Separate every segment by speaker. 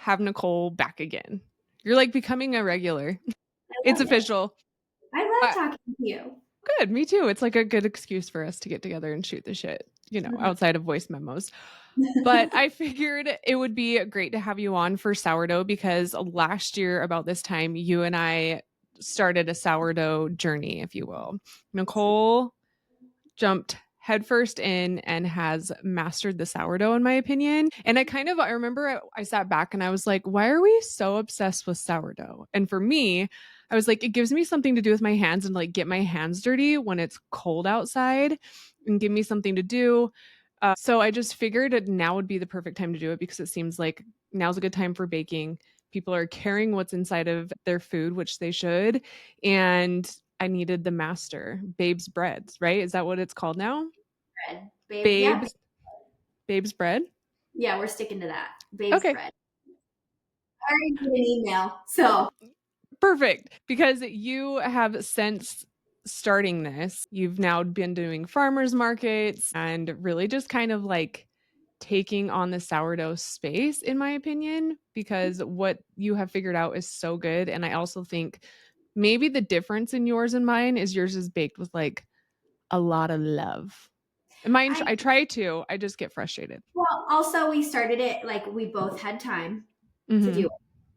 Speaker 1: have Nicole back again. You're like becoming a regular.
Speaker 2: I
Speaker 1: It's
Speaker 2: love it.
Speaker 1: official.
Speaker 2: I love
Speaker 1: Uh,
Speaker 2: talking to you.
Speaker 1: Good, me too. It's like a good excuse for us to get together and shoot the shit,
Speaker 2: Mhm.
Speaker 1: outside of voice memos. But I figured it would be great to have you on for sourdough because last year, about this time, you and I started a sourdough journey, if you will. Nicole jumped headfirst in and has mastered the sourdough, in my opinion. And I remember I sat back and I was like, why are we so obsessed with sourdough? And for me, I was like, it gives me something to do with my hands and like get my hands dirty when it's cold outside and give me something to do. So I just figured now would be the perfect time to do it because it seems like now's a good time for baking. People are caring what's inside of their food, which they should. And I needed the master, Babe's Breads, right? Is that what it's called now?
Speaker 2: Bread. Babes, yeah.
Speaker 1: Babe's Babe's Bread?
Speaker 2: Yeah, we're sticking to that. Babes
Speaker 1: Okay.
Speaker 2: bread. I already did an email. So
Speaker 1: Perfect. Because you have since starting this, you've now been doing farmers markets and really just kind of like taking on the sourdough space, in my opinion, because what you have figured out is so good. And I also think maybe the difference in yours and mine is yours is baked with like a lot of love. And mine,
Speaker 2: I
Speaker 1: I try to, I just get frustrated.
Speaker 2: well, also we started it like we both had time to do
Speaker 1: Hmm.
Speaker 2: it.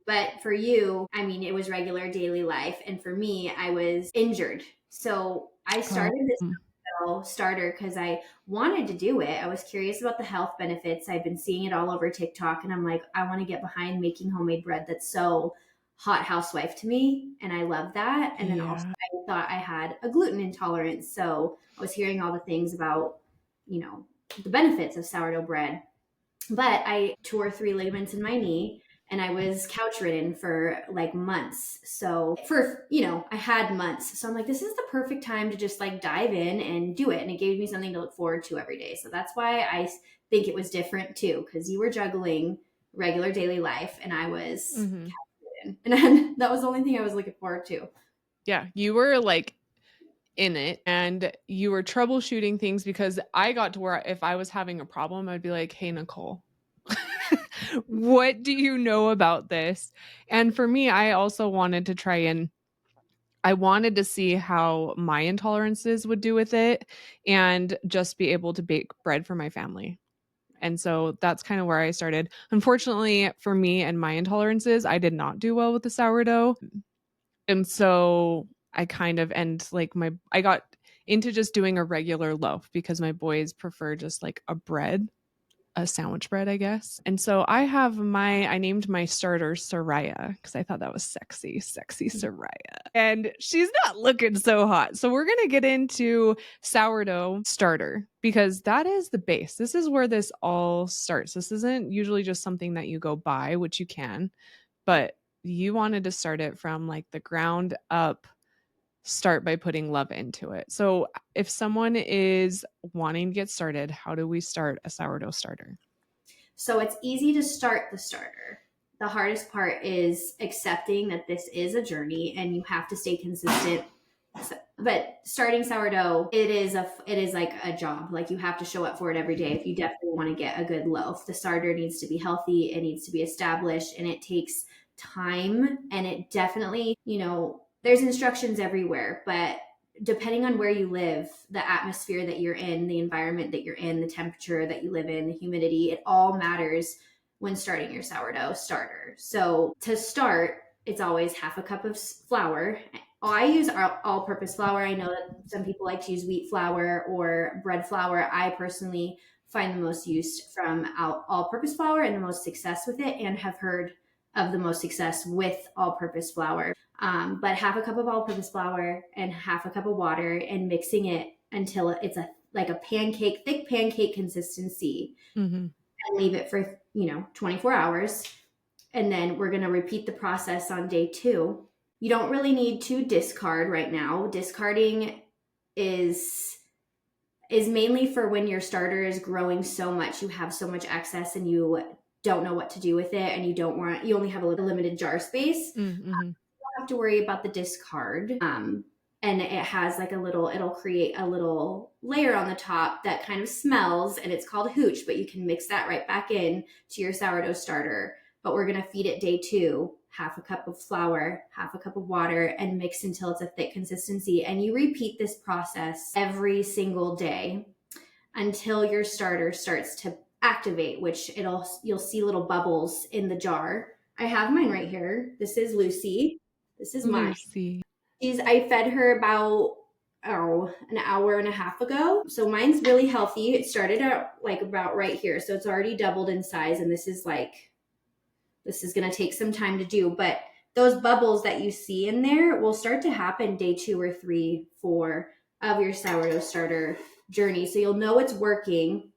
Speaker 2: But for you, I mean, it was regular daily life. And for me, I was injured. So I
Speaker 1: Oh,
Speaker 2: started this starter because I wanted to do it. I was curious about the health benefits. I've been seeing it all over TikTok, and I'm like, I want to get behind making homemade bread that's so hot housewife to me. And I love that. And then also,
Speaker 1: yeah.
Speaker 2: I thought I had a gluten intolerance. So I was hearing all the things about, the benefits of sourdough bread. But I tore 3 ligaments in my knee and I was couch ridden for like months. So I had months. So I'm like, this is the perfect time to just like dive in and do it. And it gave me something to look forward to every day. So that's why I think it was different too, because you were juggling regular daily life and I was
Speaker 1: Hmm.
Speaker 2: couch ridden. And then that was the only thing I was looking forward to.
Speaker 1: Yeah. You were like in it and you were troubleshooting things because I got to where if I was having a problem, I'd be like, hey, Nicole, what do you know about this? And for me, I also wanted to try and I wanted to see how my intolerances would do with it and just be able to bake bread for my family. And so that's kind of where I started. Unfortunately, for me and my intolerances, I did not do well with the sourdough. And so I kind of and like I got into just doing a regular loaf because my boys prefer just like a sandwich bread, I guess. And so I named my starter Soraya because I thought that was sexy, sexy Soraya. And she's not looking so hot. So we're going to get into sourdough starter because that is the base. This is where this all starts. This isn't usually just something that you go buy, which you can, but you wanted to start it from like the ground up, start by putting love into it. So if someone is wanting to get started, how do we start a sourdough starter?
Speaker 2: So it's easy to start the starter. The hardest part is accepting that this is a journey and you have to stay consistent. But starting sourdough, it is like a job. Like you have to show up for it every day if you definitely want to get a good loaf. The starter needs to be healthy, it needs to be established, and it takes time. And it definitely, there's instructions everywhere, but depending on where you live, the atmosphere that you're in, the environment that you're in, the temperature that you live in, the humidity, it all matters when starting your sourdough starter. So to start, it's always half a cup of flour. I use all purpose flour. I know that some people like to use wheat flour or bread flour. I personally find the most use from all purpose flour and the most success with it, and have heard of the most success with all purpose flour. But half a cup of all-purpose flour and half a cup of water, and mixing it until it's like a pancake, thick pancake consistency,
Speaker 1: Mm-hmm.
Speaker 2: and leave it for 24 hours. And then we're going to repeat the process on day 2. You don't really need to discard right now. Discarding is mainly for when your starter is growing so much, you have so much excess and you don't know what to do with it, and you only have a limited jar space.
Speaker 1: Mm-hmm.
Speaker 2: Have to worry about the discard. And it has like it'll create a little layer on the top that kind of smells, and it's called hooch, but you can mix that right back in to your sourdough starter. but we're going to feed it day 2, half a cup of flour, half a cup of water, and mix until it's a thick consistency. And you repeat this process every single day until your starter starts to activate, which you'll see little bubbles in the jar. I have mine right here. This is Lucy. This is mine.
Speaker 1: Lucy.
Speaker 2: I fed her about an hour and a half ago. So mine's really healthy. It started out like about right here. So it's already doubled in size. And this is going to take some time to do. But those bubbles that you see in there will start to happen day 2 or 3, 4 of your sourdough starter journey. So you'll know it's working.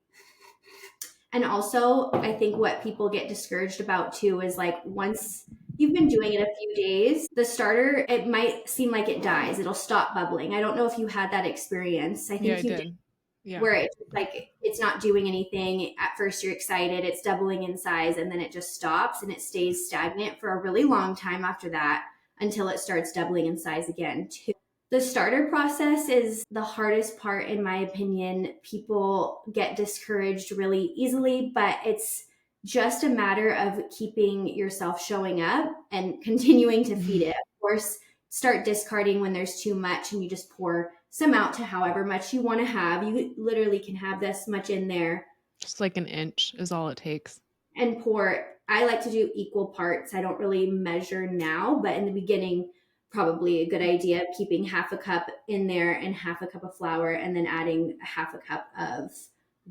Speaker 2: And also, I think what people get discouraged about too is like once you've been doing it a few days, the starter, it might seem like it dies. It'll stop bubbling. I don't know if you had that experience. I think you did. Yeah. Where it's like it's not doing anything. At first you're excited, it's doubling in size, and then it just stops and it stays stagnant for a really long time after that until it starts doubling in size again too. The starter process is the hardest part, in my opinion. People get discouraged really easily, but it's just a matter of keeping yourself showing up and continuing to feed it. Of course, start discarding when there's too much and you just pour some out to however much you want to have. You literally can have this much in there.
Speaker 1: Just like an inch is all it takes.
Speaker 2: And pour. I like to do equal parts. I don't really measure now, but in the beginning, probably a good idea, keeping half a cup in there and half a cup of flour and then adding half a cup of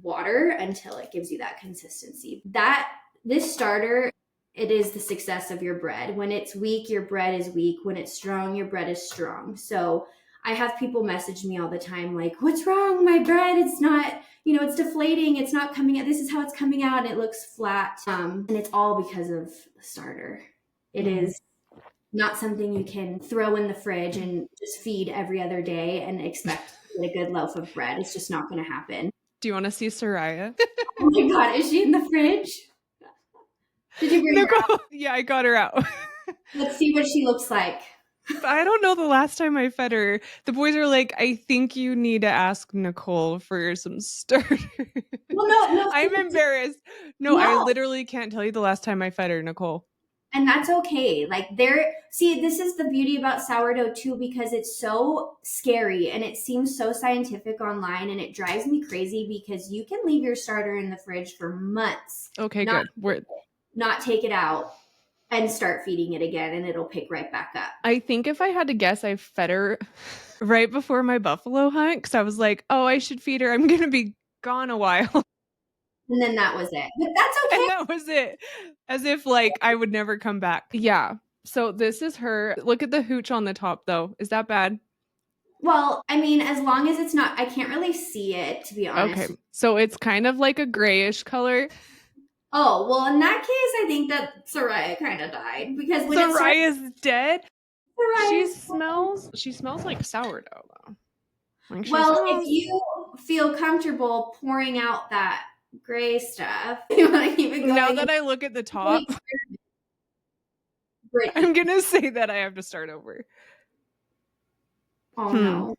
Speaker 2: water until it gives you that consistency. This starter, it is the success of your bread. When it's weak, your bread is weak. When it's strong, your bread is strong. So I have people message me all the time like, what's wrong? My bread, it's not, it's deflating. It's not coming out. This is how it's coming out. And it looks flat. And it's all because of the starter. It is not something you can throw in the fridge and just feed every other day and expect to get a good loaf of bread. It's just not going to happen.
Speaker 1: Do you want to see Soraya?
Speaker 2: Oh my God, is she in the fridge? Did you bring her out?
Speaker 1: Yeah, I got her out.
Speaker 2: Let's see what she looks like.
Speaker 1: I don't know the last time I fed her. The boys are like, I think you need to ask Nicole for some starter.
Speaker 2: Well, no.
Speaker 1: I'm embarrassed. No, I literally can't tell you the last time I fed her, Nicole.
Speaker 2: And that's okay. This is the beauty about sourdough too, because it's so scary and it seems so scientific online, and it drives me crazy because you can leave your starter in the fridge for months.
Speaker 1: Okay, good.
Speaker 2: Not take it out and start feeding it again, and it'll pick right back up.
Speaker 1: I think if I had to guess, I fed her right before my buffalo hunt because I was like, oh, I should feed her. I'm going to be gone a while.
Speaker 2: And then that was it. But that's okay.
Speaker 1: And that was it. As if I would never come back. Yeah. So this is her. Look at the hooch on the top though. Is that bad?
Speaker 2: Well, I mean, as long as it's not, I can't really see it, to be honest.
Speaker 1: Okay. So it's kind of like a grayish color.
Speaker 2: Oh, well, in that case, I think that Soraya kind of died because when
Speaker 1: Soraya's dead? She smells like sourdough though.
Speaker 2: If you feel comfortable pouring out that gray stuff, you want to keep it going.
Speaker 1: Now that I look at the top, I'm gonna say that I have to start over.
Speaker 2: Oh no.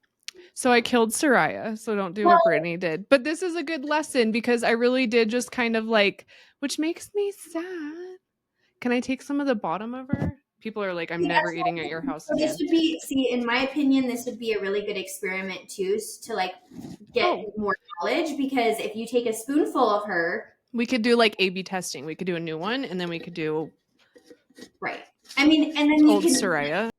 Speaker 1: So I killed Soraya, so don't do what Brittany did. But this is a good lesson because I really did just kind of which makes me sad. Can I take some of the bottom of her? People are like, I'm never eating at your house again.
Speaker 2: This would be, in my opinion, this would be a really good experiment too, to get more knowledge, because if you take a spoonful of her.
Speaker 1: We could do A/B testing. We could do a new one, and then we could do.
Speaker 2: Right. I mean, and then
Speaker 1: you can. Soraya.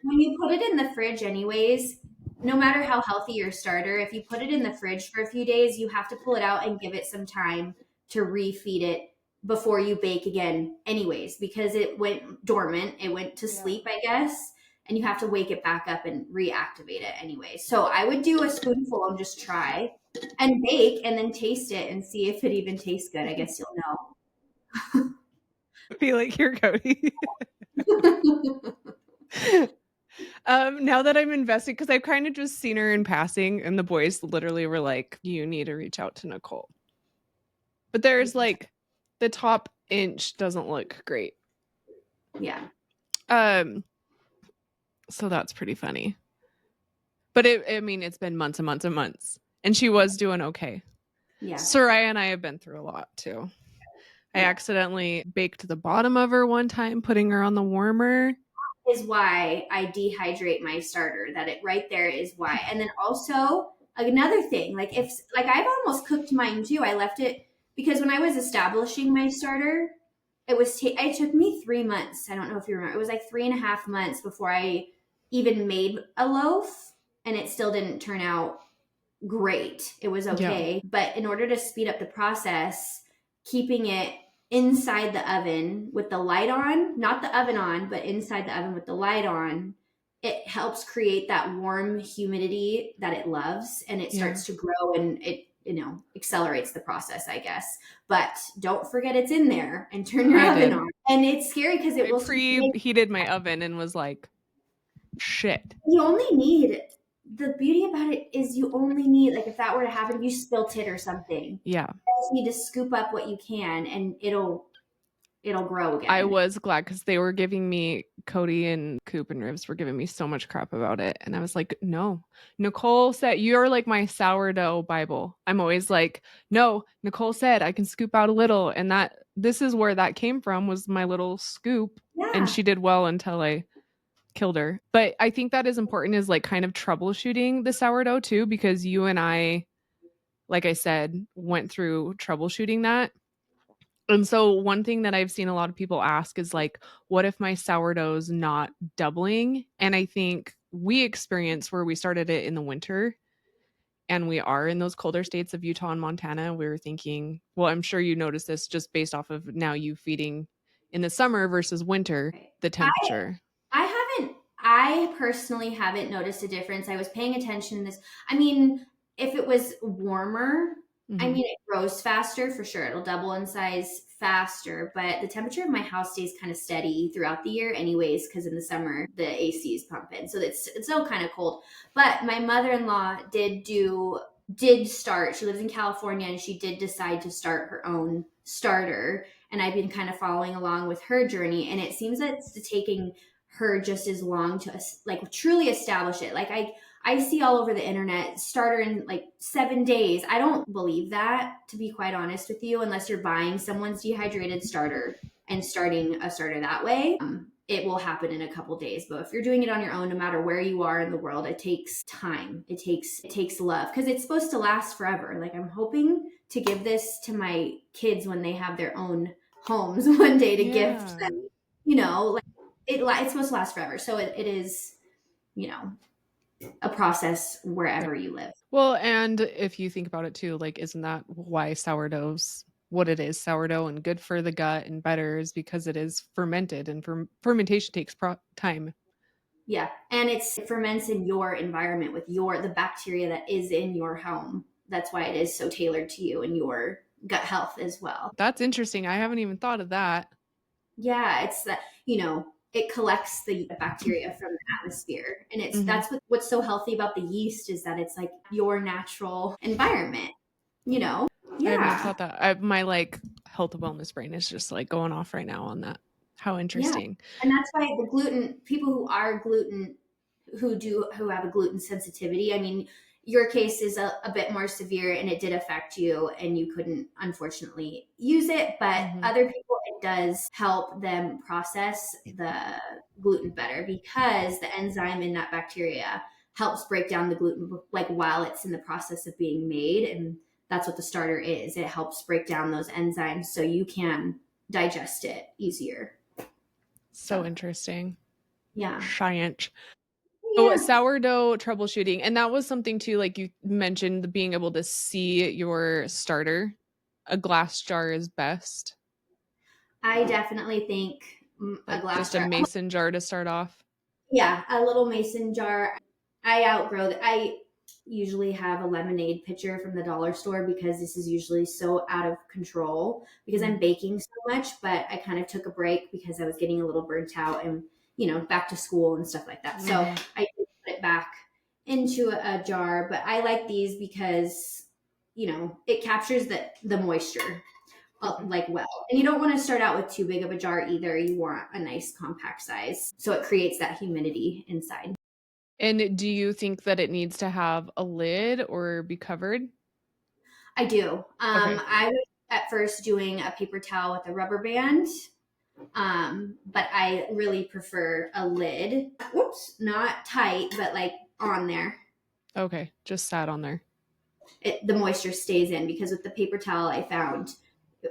Speaker 2: When you put it in the fridge anyways, no matter how healthy your starter, if you put it in the fridge for a few days, you have to pull it out and give it some time to refeed it before you bake again anyways, because it went dormant. It went to sleep, I guess, and you have to wake it back up and reactivate it anyway. So I would do a spoonful and just try and bake and then taste it and see if it even tastes good. I guess you'll know.
Speaker 1: I feel like you're Cody. Now that I'm invested, because I've kind of just seen her in passing, and the boys literally were like, you need to reach out to Nicole. But there's the top inch doesn't look great.
Speaker 2: Yeah.
Speaker 1: So that's pretty funny. But it's been months and months and months. And she was doing okay.
Speaker 2: Yeah.
Speaker 1: Soraya and I have been through a lot too. I accidentally baked the bottom of her one time, putting her on the warmer.
Speaker 2: Is why I dehydrate my starter. That it right there is why. And then also another thing, like if like I've almost cooked mine too. I left it because when I was establishing my starter, it took me 3 months. I don't know if you remember. It was like 3.5 months before I even made a loaf, and it still didn't turn out great. It was
Speaker 1: Yeah.
Speaker 2: okay. But in order to speed up the process, keeping it inside the oven with the light on, not the oven on, but inside the oven with the light on, it helps create that warm humidity that it loves, and it
Speaker 1: Yeah.
Speaker 2: starts to grow, and it accelerates the process, I guess. But don't forget it's in there, and turn your
Speaker 1: I
Speaker 2: oven
Speaker 1: did.
Speaker 2: on. And it's scary because it
Speaker 1: I
Speaker 2: will
Speaker 1: preheated my oven and was like, shit.
Speaker 2: you only need the beauty about it is you only need, like, if that were to happen, you spilt it or something,
Speaker 1: Yeah.
Speaker 2: you just need to scoop up what you can, and it'll grow
Speaker 1: I
Speaker 2: again.
Speaker 1: was glad because they were giving me, Cody and Coop and Ribs were giving me so much crap about it. And I was like, no. Nicole said, you're like my sourdough Bible. I'm always like, no, Nicole said I can scoop out a little. And this is where that came from, was my little scoop. And
Speaker 2: Yeah.
Speaker 1: she did well until I killed her. But I think that is important, is like kind of troubleshooting the sourdough too, because you and I, like I said, went through troubleshooting that. And so one thing that I've seen a lot of people ask is like, what if my sourdough's not doubling? And I think we experienced where we started it in the winter and we are in those colder states of Utah and Montana. We were thinking, well, I'm sure you noticed this just based off of now you feeding in the summer versus winter, the
Speaker 2: I
Speaker 1: temperature.
Speaker 2: I personally haven't noticed a difference. I was paying attention to this. I mean, if it was warmer, I
Speaker 1: Mm-hmm.
Speaker 2: mean, it grows faster for sure. It'll double in size faster, but the temperature of my house stays kind of steady throughout the year anyways, because in the summer the AC is pumping. So it's still kind of cold. But my mother-in-law did start. She lives in California, and she did decide to start her own starter, and I've been kind of following along with her journey, and it seems that it's taking her just as long to like truly establish it. Like I see all over the internet starter in like 7 days. I don't believe that, to be quite honest with you, unless you're buying someone's dehydrated starter and starting a starter that way. It will happen in a couple days. But if you're doing it on your own, no matter where you are in the world, it takes time. It takes love, because it's supposed to last forever. Like, I'm hoping to give this to my kids when they have their own homes one day, to gift
Speaker 1: Yeah.
Speaker 2: them. Like it's supposed to last forever. So it is, you know, a process
Speaker 1: Right.
Speaker 2: wherever you live.
Speaker 1: Well, and if you think about it too, like, isn't that why sourdough's what it is, sourdough, and good for the gut and better, is because it is fermented, and fermentation takes time.
Speaker 2: Yeah, and it ferments in your environment with the bacteria that is in your home. That's why it is so tailored to you and your gut health as well.
Speaker 1: That's interesting. I haven't even thought of that.
Speaker 2: Yeah, it's that, it collects the bacteria from the atmosphere, and
Speaker 1: Hmm.
Speaker 2: what's so healthy about the yeast, is that it's like your natural environment. You know,
Speaker 1: I have not
Speaker 2: yeah,
Speaker 1: thought that. My like health and wellness brain is just like going off right now on that. How
Speaker 2: yeah,
Speaker 1: interesting.
Speaker 2: and that's why the gluten people who have a gluten sensitivity. I mean, your case is a bit more severe, and it did affect you, and you couldn't unfortunately use it. But
Speaker 1: Hmm.
Speaker 2: other people, it does help them process the gluten better, because the enzyme in that bacteria helps break down the gluten, like, while it's in the process of being made. And that's what the starter is. It helps break down those enzymes so you can digest it easier.
Speaker 1: So
Speaker 2: So,
Speaker 1: interesting.
Speaker 2: yeah.
Speaker 1: Science. Oh,
Speaker 2: Yeah.
Speaker 1: sourdough troubleshooting. And that was something too, like you mentioned, the being able to see your starter. A glass jar is best.
Speaker 2: I definitely think a
Speaker 1: Like
Speaker 2: glass
Speaker 1: just a
Speaker 2: jar.
Speaker 1: mason jar to start off.
Speaker 2: Yeah, a little mason jar. I outgrow that. I usually have a lemonade pitcher from the dollar store, because this is usually so out of control because I'm
Speaker 1: Mm.
Speaker 2: baking so much. But I kind of took a break because I was getting a little burnt out, and back to school and stuff like that. So
Speaker 1: Hmm.
Speaker 2: I did put it back into a jar. But I like these because it captures the moisture,
Speaker 1: Okay.
Speaker 2: like, well. And you don't want to start out with too big of a jar either. You want a nice compact size, so it creates that humidity inside.
Speaker 1: And do you think that it needs to have a lid or be covered?
Speaker 2: I do.
Speaker 1: Okay.
Speaker 2: at first doing a paper towel with a rubber band. But I really prefer a lid. Whoops, not tight, but like on there.
Speaker 1: Okay, just sat on there.
Speaker 2: The moisture stays in, because with the paper towel I found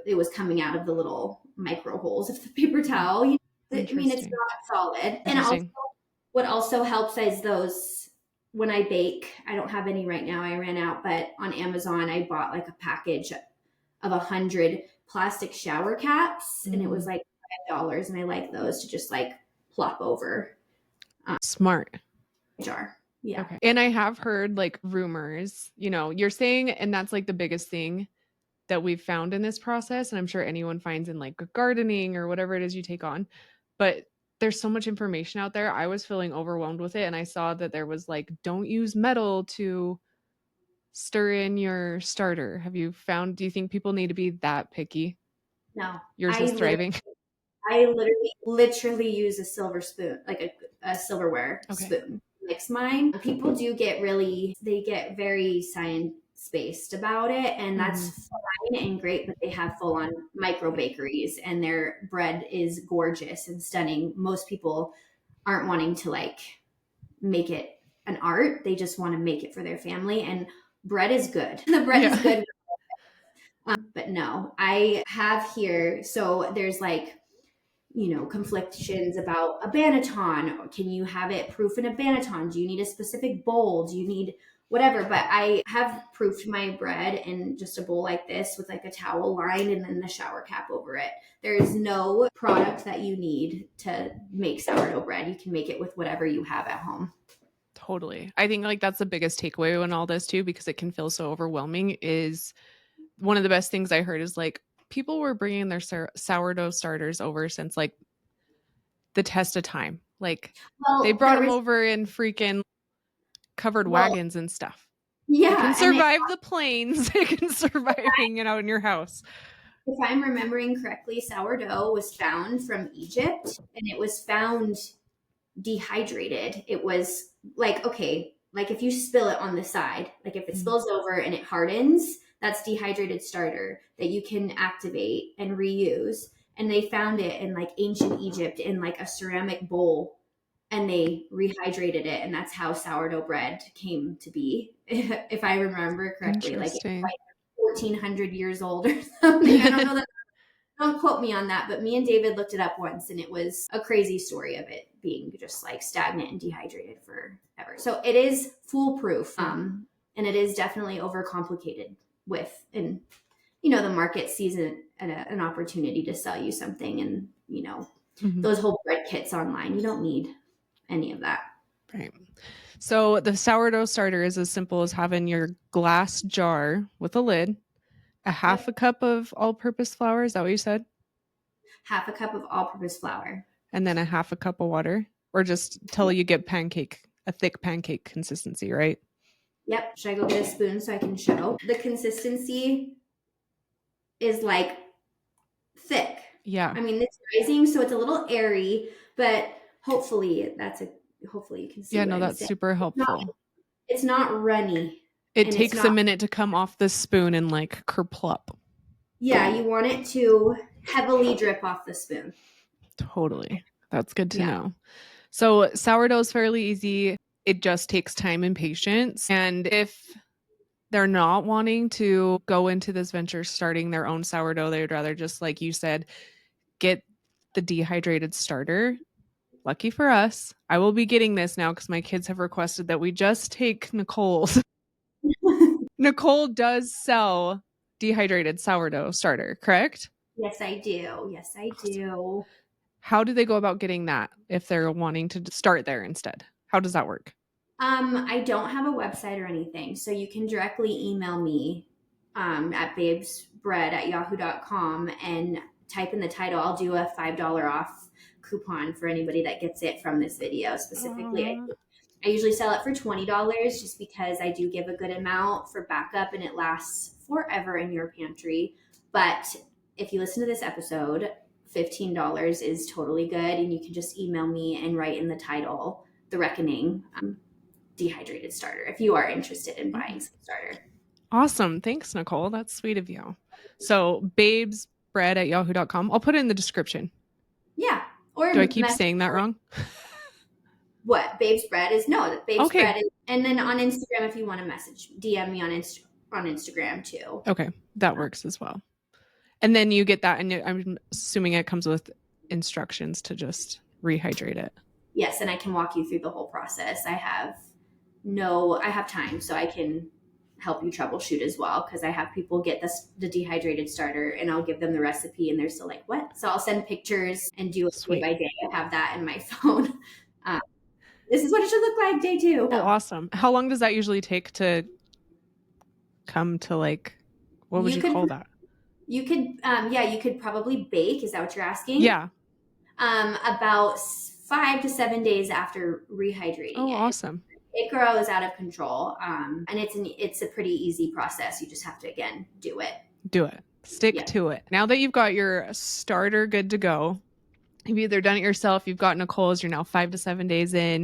Speaker 2: it was coming out of the little micro holes of the paper towel. I mean, it's not solid. And also, what also helps is those, when I bake, I don't have any right now, I ran out, but on Amazon I bought like a package of 100 plastic shower caps, and it was like $5, and I like those to just like plop over.
Speaker 1: Smart.
Speaker 2: Jar. Yeah.
Speaker 1: Okay. And I have heard like rumors, you're saying, and that's like the biggest thing that we've found in this process. And I'm sure anyone finds in like gardening or whatever it is you take on, but there's so much information out there. I was feeling overwhelmed with it. And I saw that there was like, don't use metal to stir in your starter. Do you think people need to be that picky?
Speaker 2: No.
Speaker 1: Yours is thriving.
Speaker 2: I literally use a silver spoon, like a silverware spoon. Mix mine. People do get very science-based about it, and that's fine and great, but they have full-on micro bakeries, and their bread is gorgeous and stunning. Most people aren't wanting to like make it an art. They just want to make it for their family, and bread is good. The bread is good. But no, I have here, so there's like, conflictions about a banneton. Can you have it proof in a banneton? Do you need a specific bowl? Do you need whatever? But I have proofed my bread in just a bowl like this with like a towel lined and then the shower cap over it. There is no product that you need to make sourdough bread. You can make it with whatever you have at home.
Speaker 1: Totally. I think like that's the biggest takeaway in all this too, because it can feel so overwhelming. Is one of the best things I heard is like, people were bringing their sourdough starters over since like the test of time. Like they brought them over in freaking covered wagons and stuff.
Speaker 2: Yeah.
Speaker 1: It can survive the plains. It can survive hanging out in your house.
Speaker 2: If I'm remembering correctly, sourdough was found from Egypt, and it was found dehydrated. It was like, like if you spill it on the side, like if it spills over and it hardens, that's dehydrated starter that you can activate and reuse. And they found it in like ancient Egypt in like a ceramic bowl, and they rehydrated it, and that's how sourdough bread came to be, if I remember correctly. Like it's like 1400 years old or something. I don't know that. Don't quote me on that, but me and David looked it up once, and it was a crazy story of it being just like stagnant and dehydrated forever. So it is foolproof, and it is definitely overcomplicated and the market sees an opportunity to sell you something, and those whole bread kits online, you don't need any of that.
Speaker 1: Right. So the sourdough starter is as simple as having your glass jar with a lid, a half a cup of all-purpose flour. Is that what you said?
Speaker 2: Half a cup of all-purpose flour.
Speaker 1: And then a half a cup of water, or just till you get a thick pancake consistency, right?
Speaker 2: Yep. Should I go get a spoon so I can show? The consistency is like thick.
Speaker 1: Yeah.
Speaker 2: I mean, it's rising, so it's a little airy, but hopefully you can see.
Speaker 1: Yeah, no, that's super helpful.
Speaker 2: It's not runny.
Speaker 1: It takes a minute to come off the spoon and like kerplop.
Speaker 2: Yeah, you want it to heavily drip off the spoon.
Speaker 1: Totally. That's good to know. So sourdough is fairly easy. It just takes time and patience. And if they're not wanting to go into this venture starting their own sourdough, they'd rather just, like you said, get the dehydrated starter. Lucky for us, I will be getting this now because my kids have requested that we just take Nicole's. Nicole does sell dehydrated sourdough starter, correct?
Speaker 2: Yes, I do. Yes, I do.
Speaker 1: How do they go about getting that if they're wanting to start there instead? How does that work?
Speaker 2: I don't have a website or anything, so you can directly email me at babesbread@yahoo.com and type in the title. I'll do a $5 off coupon for anybody that gets it from this video specifically. I usually sell it for $20 just because I do give a good amount for backup, and it lasts forever in your pantry. But if you listen to this episode, $15 is totally good, and you can just email me and write in the title, The Reckoning dehydrated starter, if you are interested in buying some starter.
Speaker 1: Awesome. Thanks, Nicole. That's sweet of you. So babesbread@yahoo.com. I'll put it in the description.
Speaker 2: Yeah. Or
Speaker 1: Do I keep
Speaker 2: message
Speaker 1: saying that wrong?
Speaker 2: what Babe's Bread is. No, Babe's
Speaker 1: Okay.
Speaker 2: Bread is, and then on Instagram, if you want to message, DM me on Instagram too.
Speaker 1: Okay. That works as well. And then you get that, and I'm assuming it comes with instructions to just rehydrate it.
Speaker 2: Yes, and I can walk you through the whole process. I have time, so I can help you troubleshoot as well, because I have people get the dehydrated starter and I'll give them the recipe and they're still like, what? So I'll send pictures and do it day by day. I have that in my phone. This is what it should look like day 2.
Speaker 1: Oh, awesome. How long does that usually take to come to, like, what would you call that?
Speaker 2: You could probably bake. Is that what you're asking?
Speaker 1: Yeah.
Speaker 2: About 5 to 7 days after rehydrating.
Speaker 1: Oh, awesome.
Speaker 2: It grows out of control. And it's a pretty easy process. You just have to, again, do it. Stick
Speaker 1: to it. Now that you've got your starter good to go, you've either done it yourself, you've got Nicole's, you're now 5 to 7 days in,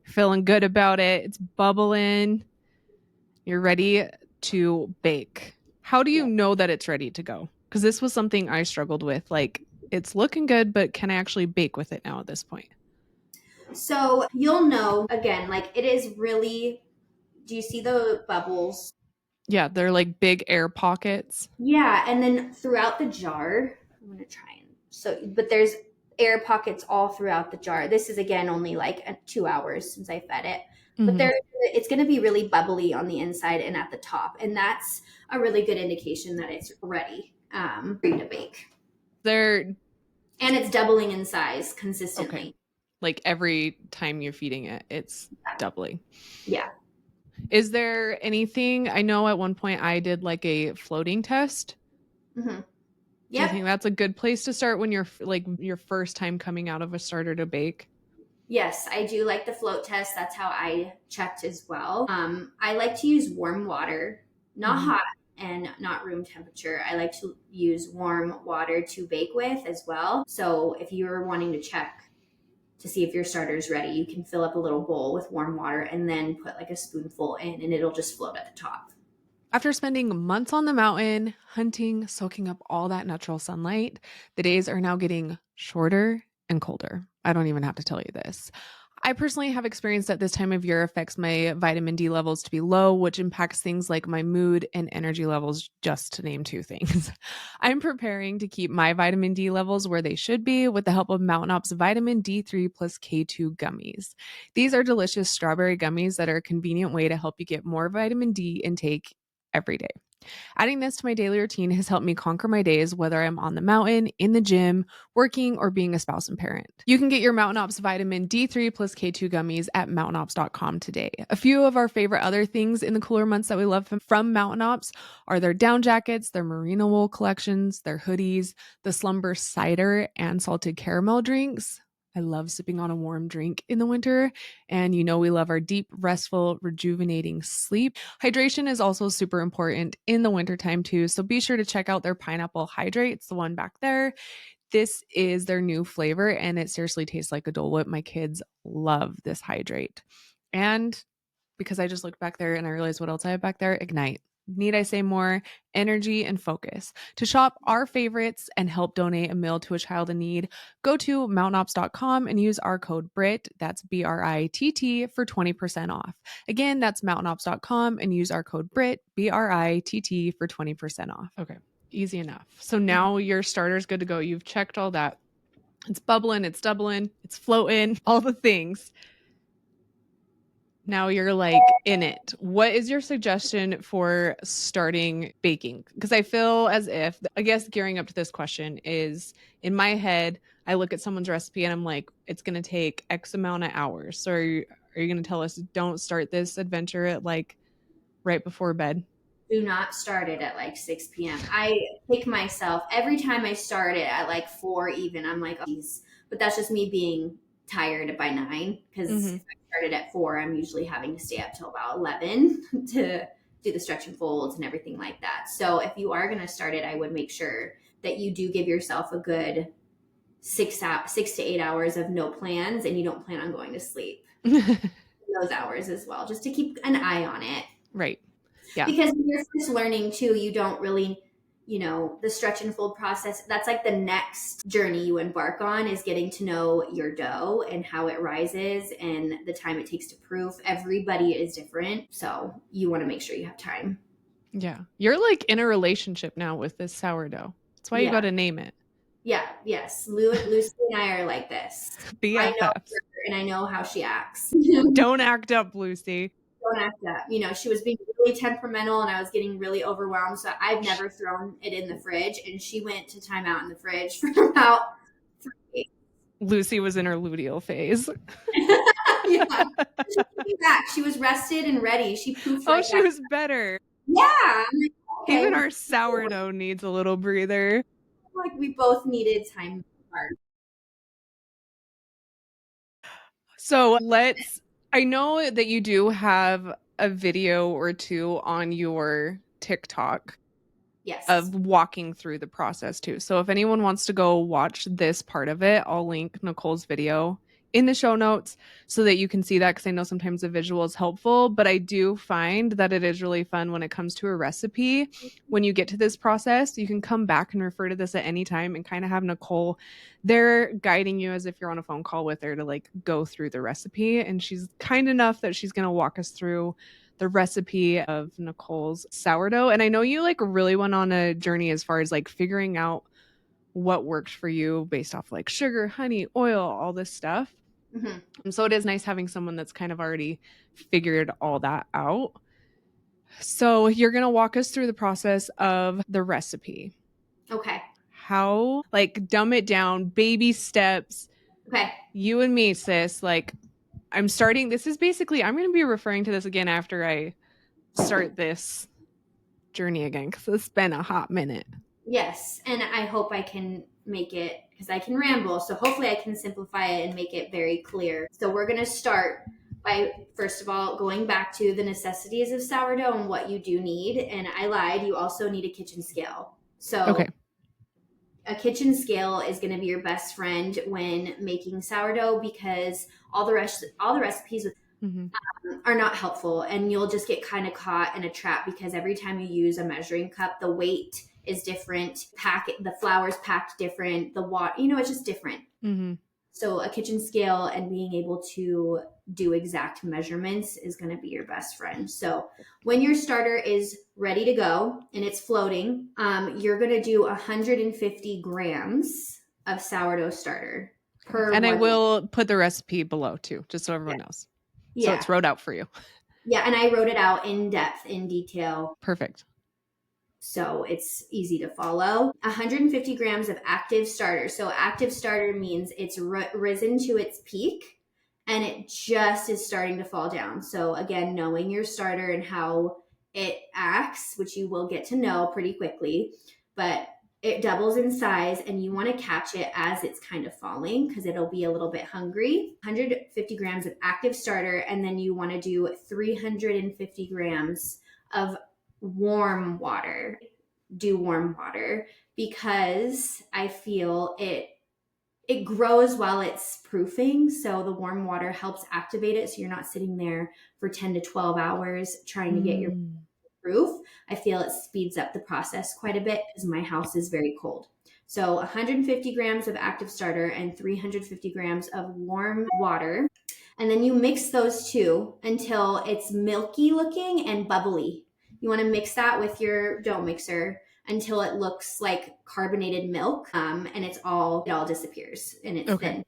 Speaker 1: you're feeling good about it, it's bubbling, you're ready to bake. How do you know that it's ready to go? Because this was something I struggled with. Like, it's looking good, but can I actually bake with it now at this point?
Speaker 2: So you'll know, again, like, it is really, do you see the bubbles?
Speaker 1: Yeah, they're like big air pockets.
Speaker 2: Yeah, and then throughout the jar, I'm going to try but there's air pockets all throughout the jar. This is, again, only like 2 hours since I fed it. But it's going to be really bubbly on the inside and at the top. And that's a really good indication that it's ready for you to bake. And it's doubling in size consistently.
Speaker 1: Okay. Like every time you're feeding it, it's doubling.
Speaker 2: Yeah.
Speaker 1: Is there anything, I know at one point I did like a floating test.
Speaker 2: Mm-hmm.
Speaker 1: Do you think that's a good place to start when you're like your first time coming out of a starter to bake?
Speaker 2: Yes, I do like the float test. That's how I checked as well. I like to use warm water, not hot and not room temperature. I like to use warm water to bake with as well. So if you're wanting to check to see if your starter is ready, you can fill up a little bowl with warm water and then put like a spoonful in, and it'll just float at the top.
Speaker 1: After spending months on the mountain, hunting, soaking up all that natural sunlight, the days are now getting shorter and colder. I don't even have to tell you this. I personally have experienced that this time of year affects my vitamin D levels to be low, which impacts things like my mood and energy levels, just to name 2 things. I'm preparing to keep my vitamin D levels where they should be with the help of Mountain Op's Vitamin D3 plus K2 gummies. These are delicious strawberry gummies that are a convenient way to help you get more vitamin D intake every day. Adding this to my daily routine has helped me conquer my days, whether I'm on the mountain, in the gym, working, or being a spouse and parent. You can get your Mountain Ops Vitamin D3 plus K2 gummies at mountainops.com today. A few of our favorite other things in the cooler months that we love from Mountain Ops are their down jackets, their merino wool collections, their hoodies, the Slumber cider and salted caramel drinks. I love sipping on a warm drink in the winter. And we love our deep, restful, rejuvenating sleep. Hydration is also super important in the wintertime too. So be sure to check out their Pineapple Hydrate. It's the one back there. This is their new flavor and it seriously tastes like a Dole Whip. My kids love this hydrate. And because I just looked back there and I realized what else I have back there, Ignite. Need I say more? Energy and focus. To shop our favorites and help donate a meal to a child in need, go to mountainops.com and use our code BRITT, that's BRITT, for 20% off. Again, that's mountainops.com and use our code BRITT, BRITT, for 20% off. Okay, easy enough. So now your starter's good to go. You've checked all that. It's bubbling, it's doubling, it's floating, all the things. Now you're like in it. What is your suggestion for starting baking? Because I feel as if, I guess gearing up to this question is, in my head, I look at someone's recipe and I'm like, it's going to take X amount of hours. So are you going to tell us don't start this adventure at like right before bed?
Speaker 2: Do not start it at like 6 p.m. I pick myself every time I start it at like 4 even. I'm like, oh, geez. But that's just me being tired by 9 because if I started at 4, I'm usually having to stay up till about 11 to do the stretch and folds and everything like that. So if you are going to start it, I would make sure that you do give yourself a good 6 to 8 hours of no plans and you don't plan on going to sleep those hours as well, just to keep an eye on it.
Speaker 1: Right. Yeah.
Speaker 2: Because when you're first learning too, you don't really, the stretch and fold process. That's like the next journey you embark on, is getting to know your dough and how it rises and the time it takes to proof. Everybody is different. So you want to make sure you have time.
Speaker 1: Yeah. You're like in a relationship now with this sourdough. That's why you got
Speaker 2: Yeah.
Speaker 1: to name it.
Speaker 2: Yeah. Yes. Lucy and I are like this. I know
Speaker 1: BFFs.
Speaker 2: her and I know how she acts.
Speaker 1: Don't act up, Lucy.
Speaker 2: Don't act up. She was being really temperamental and I was getting really overwhelmed. So I've never thrown it in the fridge. And she went to time out in the fridge for about 3 weeks.
Speaker 1: Lucy was in her luteal phase.
Speaker 2: Yeah. She came back. She was rested and ready. She poofed right
Speaker 1: She
Speaker 2: back.
Speaker 1: was better.
Speaker 2: Yeah. I'm like, okay,
Speaker 1: Even our sourdough needs a little breather.
Speaker 2: like we both needed time apart.
Speaker 1: So I know that you do have a video or two on your TikTok
Speaker 2: Yes.
Speaker 1: of walking through the process too. So if anyone wants to go watch this part of it, I'll link Nicole's video in the show notes so that you can see that, because I know sometimes the visual is helpful, but I do find that it is really fun when it comes to a recipe. When you get to this process, you can come back and refer to this at any time and kind of have Nicole there guiding you as if you're on a phone call with her to like go through the recipe. And she's kind enough that she's going to walk us through the recipe of Nicole's sourdough. And I know you like really went on a journey as far as like figuring out what worked for you based off like sugar, honey, oil, all this stuff.
Speaker 2: Mm-hmm.
Speaker 1: And so it is nice having someone that's kind of already figured all that out. So you're going to walk us through the process of the recipe.
Speaker 2: Okay.
Speaker 1: How, like, dumb it down, baby steps.
Speaker 2: Okay.
Speaker 1: You and me, sis, like, this is basically, I'm going to be referring to this again after I start this journey again, because it's been a hot minute.
Speaker 2: Yes. And I hope I can make it, because I can ramble. So hopefully I can simplify it and make it very clear. So we're going to start by, first of all, going back to the necessities of sourdough and what you do need. And I lied. You also need a kitchen scale. So
Speaker 1: Okay.
Speaker 2: A kitchen scale is going to be your best friend when making sourdough, because all the recipes are not helpful, and you'll just get kind of caught in a trap, because every time you use a measuring cup, the weight is different, the flour's packed different, the water, it's just different.
Speaker 1: Mm-hmm.
Speaker 2: So a kitchen scale and being able to do exact measurements is going to be your best friend. So when your starter is ready to go and it's floating, you're going to do 150 grams of sourdough starter per.
Speaker 1: And I will put the recipe below too, just so everyone knows.
Speaker 2: Yeah.
Speaker 1: So it's wrote out for you.
Speaker 2: Yeah, and I wrote it out in depth, in detail.
Speaker 1: Perfect.
Speaker 2: So it's easy to follow. 150 grams of active starter. So active starter means it's risen to its peak and it just is starting to fall down. So again, knowing your starter and how it acts, which you will get to know pretty quickly, but it doubles in size and you want to catch it as it's kind of falling, because it'll be a little bit hungry. 150 grams of active starter, and then you want to do 350 grams of warm water. Do warm water, because I feel it grows while it's proofing. So the warm water helps activate it, so you're not sitting there for 10 to 12 hours trying to get your proof. I feel it speeds up the process quite a bit, because my house is very cold. So 150 grams of active starter and 350 grams of warm water. And then you mix those two until it's milky looking and bubbly. You want to mix that with your dough mixer until it looks like carbonated milk, and it all disappears and it's thin.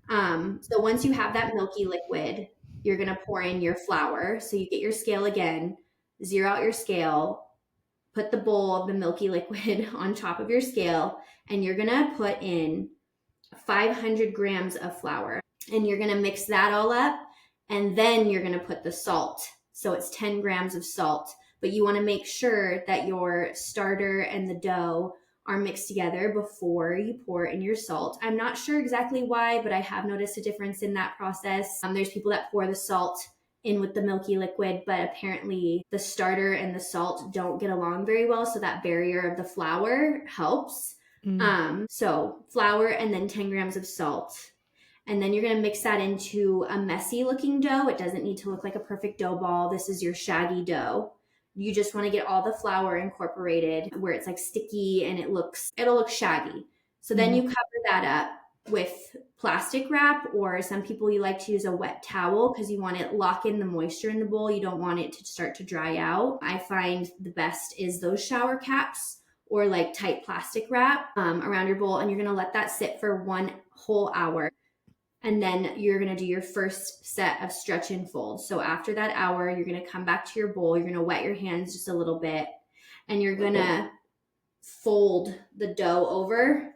Speaker 2: So once you have that milky liquid, you're going to pour in your flour. So you get your scale again, zero out your scale, put the bowl of the milky liquid on top of your scale, and you're going to put in 500 grams of flour. And you're going to mix that all up, and then you're going to put the salt. So it's 10 grams of salt, but you want to make sure that your starter and the dough are mixed together before you pour in your salt. I'm not sure exactly why, but I have noticed a difference in that process. There's people that pour the salt in with the milky liquid, but apparently the starter and the salt don't get along very well. So that barrier of the flour helps. So flour and then 10 grams of salt. And then you're going to mix that into a messy looking dough. It doesn't need to look like a perfect dough ball. This is your shaggy dough. You just want to get all the flour incorporated where it's like sticky and it'll look shaggy. So then you cover that up with plastic wrap, or some people, you like to use a wet towel because you want to lock in the moisture in the bowl. You don't want it to start to dry out. I find the best is those shower caps or like tight plastic wrap around your bowl, and you're going to let that sit for 1 whole hour. And then you're going to do your first set of stretch and fold. So after that hour, you're going to come back to your bowl. You're going to wet your hands just a little bit, and you're going to fold the dough over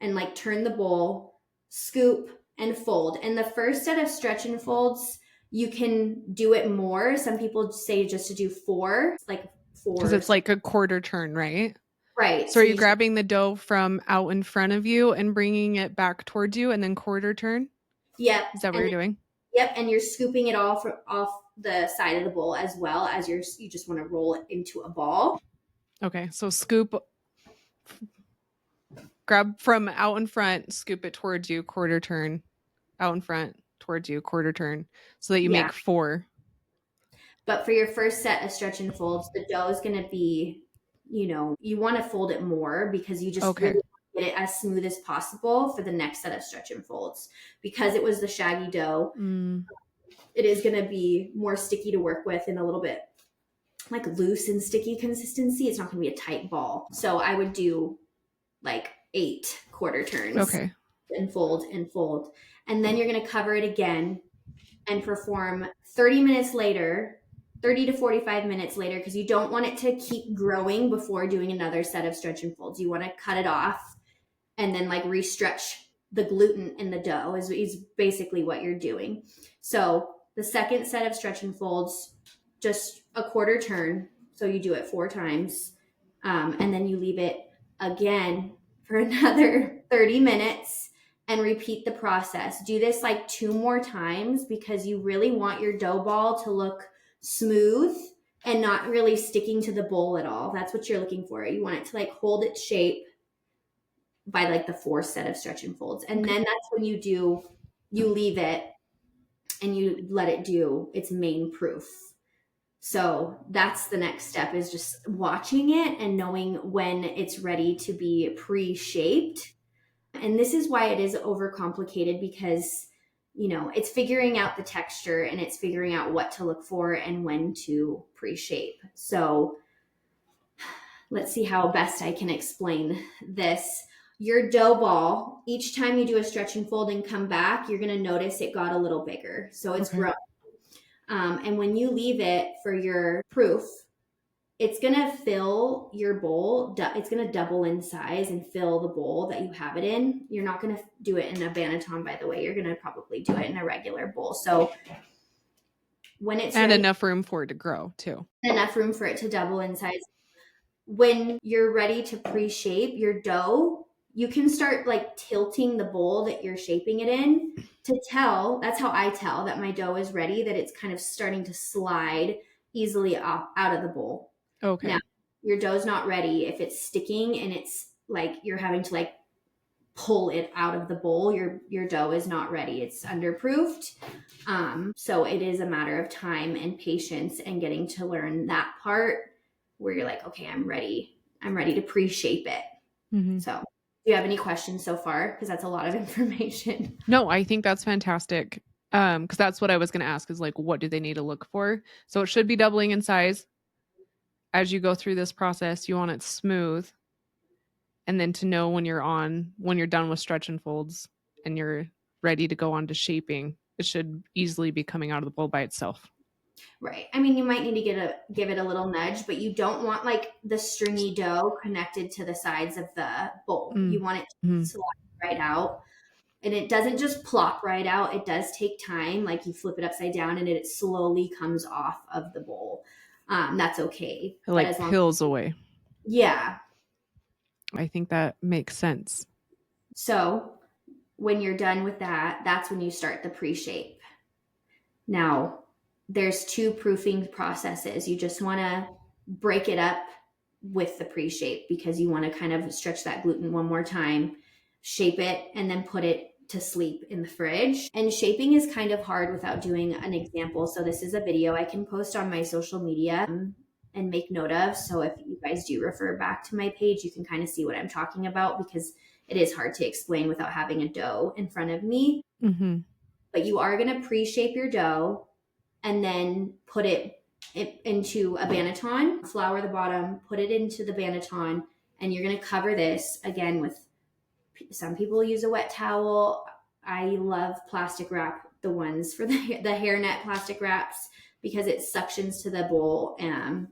Speaker 2: and like turn the bowl, scoop and fold. And the first set of stretch and folds, you can do it more. Some people say just to do 4, like 4.
Speaker 1: Because it's like a quarter turn, right?
Speaker 2: Right.
Speaker 1: So are you grabbing the dough from out in front of you and bringing it back towards you and then quarter turn?
Speaker 2: Yep.
Speaker 1: Is that what you're doing?
Speaker 2: Yep. And you're scooping it all off the side of the bowl, as well as you just want to roll it into a ball.
Speaker 1: Okay. So grab from out in front, scoop it towards you, quarter turn, out in front, towards you, quarter turn, so that you make 4.
Speaker 2: But for your first set of stretch and folds, the dough is going to be, you want to fold it more because you just really get it as smooth as possible for the next set of stretch and folds. Because it was the shaggy dough, it is going to be more sticky to work with and a little bit like loose and sticky consistency. It's not going to be a tight ball. So I would do like 8 quarter turns.
Speaker 1: Okay.
Speaker 2: And fold and fold. And then you're going to cover it again and perform 30 minutes later, 30 to 45 minutes later, because you don't want it to keep growing before doing another set of stretch and folds. You want to cut it off and then like re-stretch the gluten in the dough is basically what you're doing. So the second set of stretch and folds, just a quarter turn. So you do it 4 times. And then you leave it again for another 30 minutes and repeat the process. Do this like 2 more times because you really want your dough ball to look smooth and not really sticking to the bowl at all. That's what you're looking for. You want it to like hold its shape by like the 4th set of stretch and folds. And then that's when you leave it and you let it do its main proof. So that's the next step, is just watching it and knowing when it's ready to be pre-shaped. And this is why it is overcomplicated, because it's figuring out the texture and it's figuring out what to look for and when to pre-shape. So let's see how best I can explain this. Your dough ball, each time you do a stretch and fold and come back, you're going to notice it got a little bigger. So it's growing. And when you leave it for your proof, it's going to fill your bowl. It's going to double in size and fill the bowl that you have it in. You're not going to do it in a banneton, by the way. You're going to probably do it in a regular bowl. So when it's
Speaker 1: ready, enough room for it to grow too.
Speaker 2: Enough room for it to double in size. When you're ready to pre-shape your dough, you can start like tilting the bowl that you're shaping it in to tell. That's how I tell that my dough is ready, that it's kind of starting to slide easily out of the bowl.
Speaker 1: Okay.
Speaker 2: Now, your dough's not ready if it's sticking and it's like you're having to like pull it out of the bowl. Your dough is not ready. It's underproofed. So it is a matter of time and patience and getting to learn that part where you're like, okay, I'm ready to pre-shape it. Mm-hmm. So do you have any questions so far? Because that's a lot of information.
Speaker 1: No, I think that's fantastic. Because that's what I was going to ask, is like, what do they need to look for? So it should be doubling in size. As you go through this process, you want it smooth. And then to know when you're done with stretch and folds and you're ready to go on to shaping, it should easily be coming out of the bowl by itself.
Speaker 2: Right. I mean, you might need to give it a little nudge, but you don't want like the stringy dough connected to the sides of the bowl. You want it to slide right out. And it doesn't just plop right out. It does take time. Like you flip it upside down and it slowly comes off of the bowl. That's okay.
Speaker 1: It like peels away.
Speaker 2: Yeah.
Speaker 1: I think that makes sense.
Speaker 2: So when you're done with that, that's when you start the pre-shape. Now, there's 2 proofing processes. You just want to break it up with the pre-shape because you want to kind of stretch that gluten one more time, shape it, and then put it to sleep in the fridge. And shaping is kind of hard without doing an example. So this is a video I can post on my social media. and make note of. So if you guys do refer back to my page, you can kind of see what I'm talking about, because it is hard to explain without having a dough in front of me.
Speaker 1: Mm-hmm.
Speaker 2: But you are going to pre-shape your dough and then put it into a banneton, flour the bottom, put it into the banneton, and you're going to cover this again with, some people use a wet towel. I love plastic wrap, the ones for the hairnet plastic wraps, because it suctions to the bowl and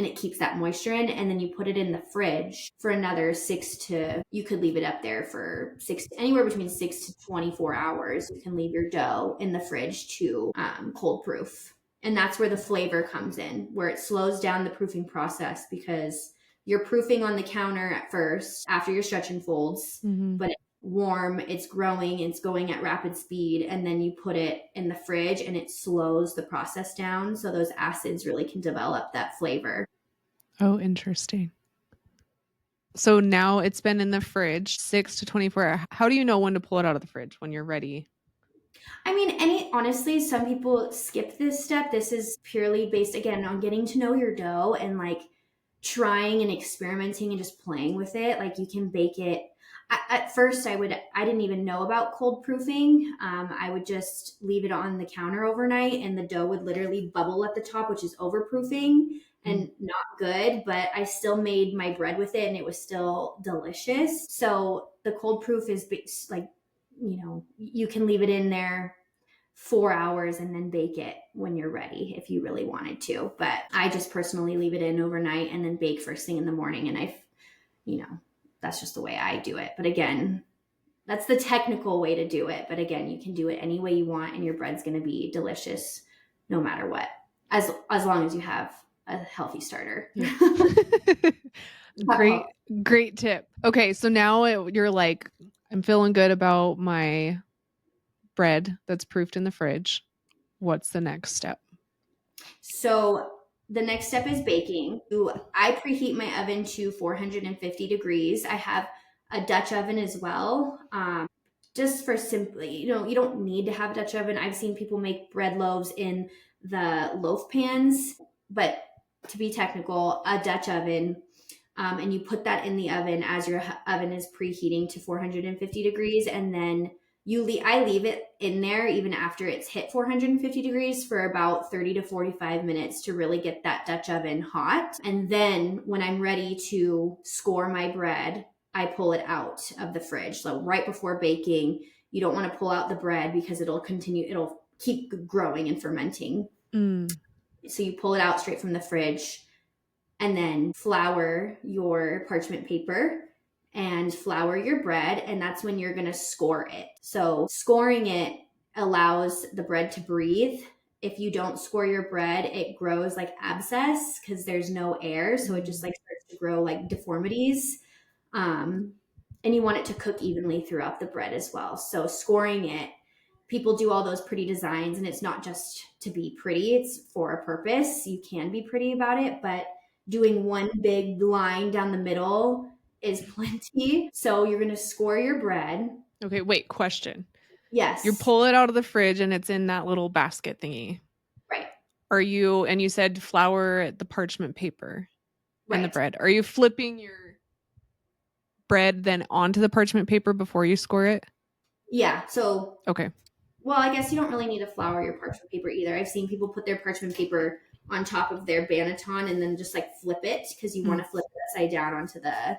Speaker 2: it keeps that moisture in. And then you put it in the fridge for another you could leave it up there for anywhere between 6 to 24 hours. You can leave your dough in the fridge to cold proof. And that's where the flavor comes in, where it slows down the proofing process, because you're proofing on the counter at first after your stretch and folds, but it's warm, it's growing, it's going at rapid speed, and then you put it in the fridge and it slows the process down so those acids really can develop that flavor.
Speaker 1: Oh, interesting. So now it's been in the fridge 6 to 24 hours. How do you know when to pull it out of the fridge when you're ready?
Speaker 2: I mean, honestly, some people skip this step. This is purely based, again, on getting to know your dough and like trying and experimenting and just playing with it. Like, you can bake it. At first, I didn't even know about cold proofing. I would just leave it on the counter overnight, and the dough would literally bubble at the top, which is overproofing and not good. But I still made my bread with it, and it was still delicious. So the cold proof is like, you can leave it in there 4 hours and then bake it when you're ready if you really wanted to. But I just personally leave it in overnight and then bake first thing in the morning. And that's just the way I do it. But again, that's the technical way to do it. But again, you can do it any way you want, and your bread's going to be delicious no matter what, as long as you have a healthy starter. Yeah.
Speaker 1: Great tip. Okay, so now you're like, I'm feeling good about my bread that's proofed in the fridge. What's the next step?
Speaker 2: So the next step is baking. I preheat my oven to 450 degrees. I have a Dutch oven as well. Just for simply, you don't need to have a Dutch oven. I've seen people make bread loaves in the loaf pans, but to be technical, a Dutch oven, and you put that in the oven as your oven is preheating to 450 degrees, and then I leave it in there even after it's hit 450 degrees for about 30 to 45 minutes to really get that Dutch oven hot. And then when I'm ready to score my bread, I pull it out of the fridge. So right before baking, you don't want to pull out the bread because it'll keep growing and fermenting. So you pull it out straight from the fridge, and then flour your parchment paper and flour your bread, and that's when you're going to score it. So scoring it allows the bread to breathe. If you don't score your bread, it grows like abscess because there's no air, so it just like starts to grow like deformities. And you want it to cook evenly throughout the bread as well. So scoring it, people do all those pretty designs, and it's not just to be pretty, it's for a purpose. You can be pretty about it, but doing one big line down the middle is plenty. So you're going to score your bread.
Speaker 1: Okay, wait, question.
Speaker 2: Yes.
Speaker 1: You pull it out of the fridge and it's in that little basket thingy.
Speaker 2: Right.
Speaker 1: And you said flour the parchment paper and the
Speaker 2: Right.
Speaker 1: bread. Are you flipping your bread then onto the parchment paper before you score it?
Speaker 2: Yeah. So,
Speaker 1: okay.
Speaker 2: Well, I guess you don't really need to flour your parchment paper either. I've seen people put their parchment paper on top of their banneton and then just like flip it, because you want to flip it upside down onto the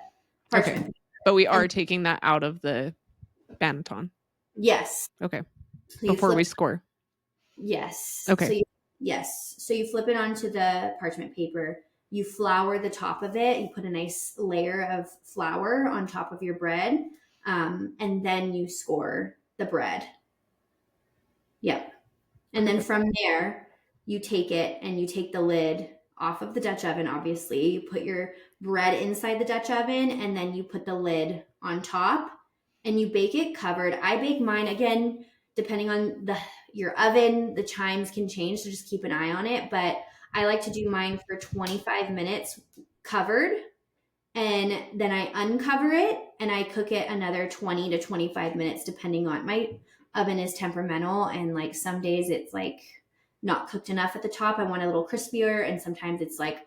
Speaker 2: parchment paper.
Speaker 1: But we are taking that out of the banneton.
Speaker 2: Yes.
Speaker 1: Okay.
Speaker 2: So
Speaker 1: before we score.
Speaker 2: Yes.
Speaker 1: Okay.
Speaker 2: So you flip it onto the parchment paper. You flour the top of it. You put a nice layer of flour on top of your bread, and then you score the bread. Yep. And then from there, you take it and you take the lid off of the Dutch oven, obviously. You put your bread inside the Dutch oven, and then you put the lid on top, and you bake it covered. I bake mine, again, depending on your oven, the chimes can change, so just keep an eye on it. But I like to do mine for 25 minutes covered, and then I uncover it and I cook it another 20 to 25 minutes, depending on, my oven is temperamental, and like some days it's like not cooked enough at the top. I want a little crispier, and sometimes it's like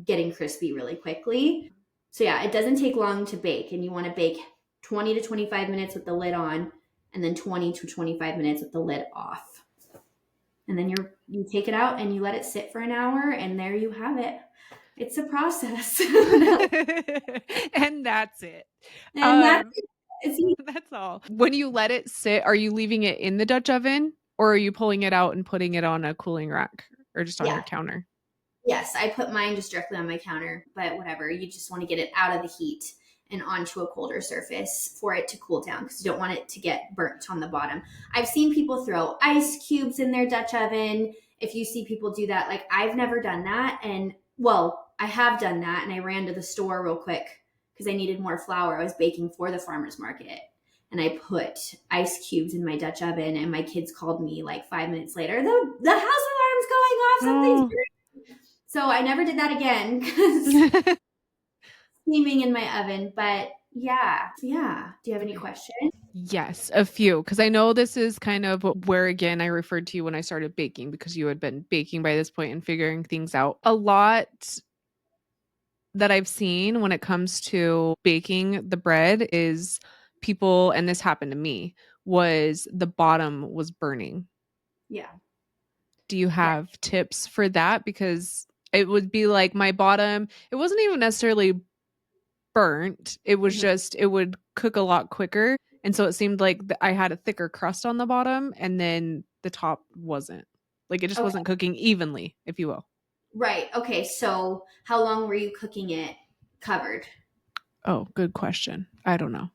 Speaker 2: getting crispy really quickly. So yeah, it doesn't take long to bake, and you want to bake 20 to 25 minutes with the lid on, and then 20 to 25 minutes with the lid off. And then you take it out and you let it sit for an hour, and there you have it. It's a process.
Speaker 1: And that's it.
Speaker 2: And that's it.
Speaker 1: That's all. When you let it sit, are you leaving it in the Dutch oven, or are you pulling it out and putting it on a cooling rack or just on your
Speaker 2: Yeah.
Speaker 1: counter?
Speaker 2: Yes, I put mine just directly on my counter, but whatever. You just want to get it out of the heat and onto a colder surface for it to cool down, because you don't want it to get burnt on the bottom. I've seen people throw ice cubes in their Dutch oven. If you see people do that, like, I've never done that. And well, I have done that, and I ran to the store real quick because I needed more flour. I was baking for the farmer's market, and I put ice cubes in my Dutch oven, and my kids called me like 5 minutes later. The house alarm's going off. Something's burning. So I never did that again because steaming in my oven. But yeah. Do you have any questions?
Speaker 1: Yes, a few. Because I know this is kind of where, again, I referred to you when I started baking, because you had been baking by this point and figuring things out. A lot that I've seen when it comes to baking the bread is people, and this happened to me, was the bottom was burning.
Speaker 2: Yeah.
Speaker 1: Do you have tips for that? Because it would be like my bottom, it wasn't even necessarily burnt. It was just, it would cook a lot quicker. And so it seemed like I had a thicker crust on the bottom, and then the top wasn't. Like, it just wasn't cooking evenly, if you will.
Speaker 2: Right. Okay. So how long were you cooking it covered?
Speaker 1: Oh, good question. I don't know.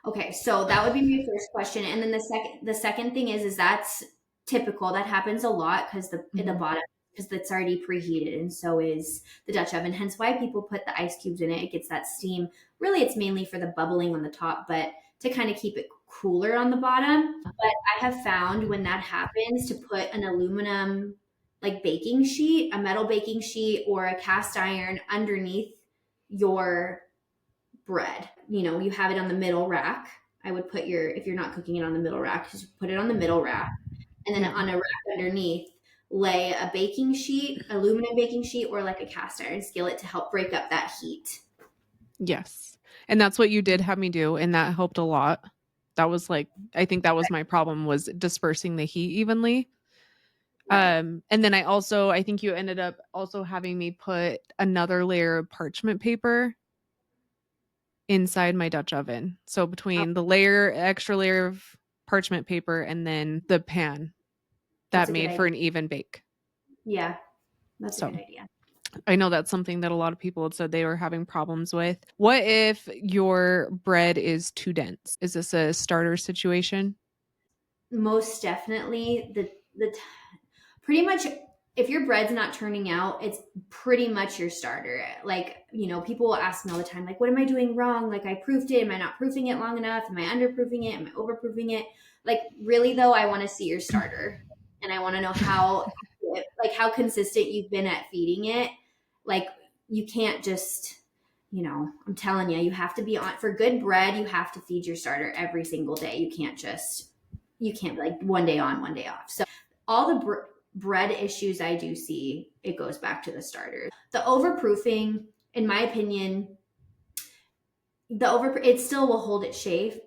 Speaker 2: Okay. So that would be my first question. And then the second thing is that's typical. That happens a lot because the bottom, because it's already preheated, and so is the Dutch oven. Hence why people put the ice cubes in it. It gets that steam. Really, it's mainly for the bubbling on the top, but to kind of keep it cooler on the bottom. But I have found when that happens to put an aluminum like baking sheet, a metal baking sheet, or a cast iron underneath your bread. You have it on the middle rack. I would put if you're not cooking it on the middle rack, just put it on the middle rack. And then on a rack underneath, lay a baking sheet, aluminum baking sheet, or like a cast iron skillet to help break up that heat.
Speaker 1: Yes. And that's what you did have me do, and that helped a lot. That was like, I think that was my problem, was dispersing the heat evenly. Right. And then I think you ended up also having me put another layer of parchment paper inside my Dutch oven. So between the extra layer of parchment paper and then the pan, that made for an even bake.
Speaker 2: Yeah, that's a good idea.
Speaker 1: I know that's something that a lot of people had said they were having problems with. What if your bread is too dense? Is this a starter situation?
Speaker 2: Most definitely. Pretty much, if your bread's not turning out, it's pretty much your starter. Like, people will ask me all the time, like, what am I doing wrong? Like, I proofed it. Am I not proofing it long enough? Am I underproofing it? Am I overproofing it? Like, really though, I want to see your starter, and I want to know how consistent you've been at feeding it. Like, you can't just, I'm telling you, you have to be on for good bread. You have to feed your starter every single day. You can't be like one day on, one day off. So all the bread issues I do see, it goes back to the starter. The overproofing, in my opinion, it still will hold its shape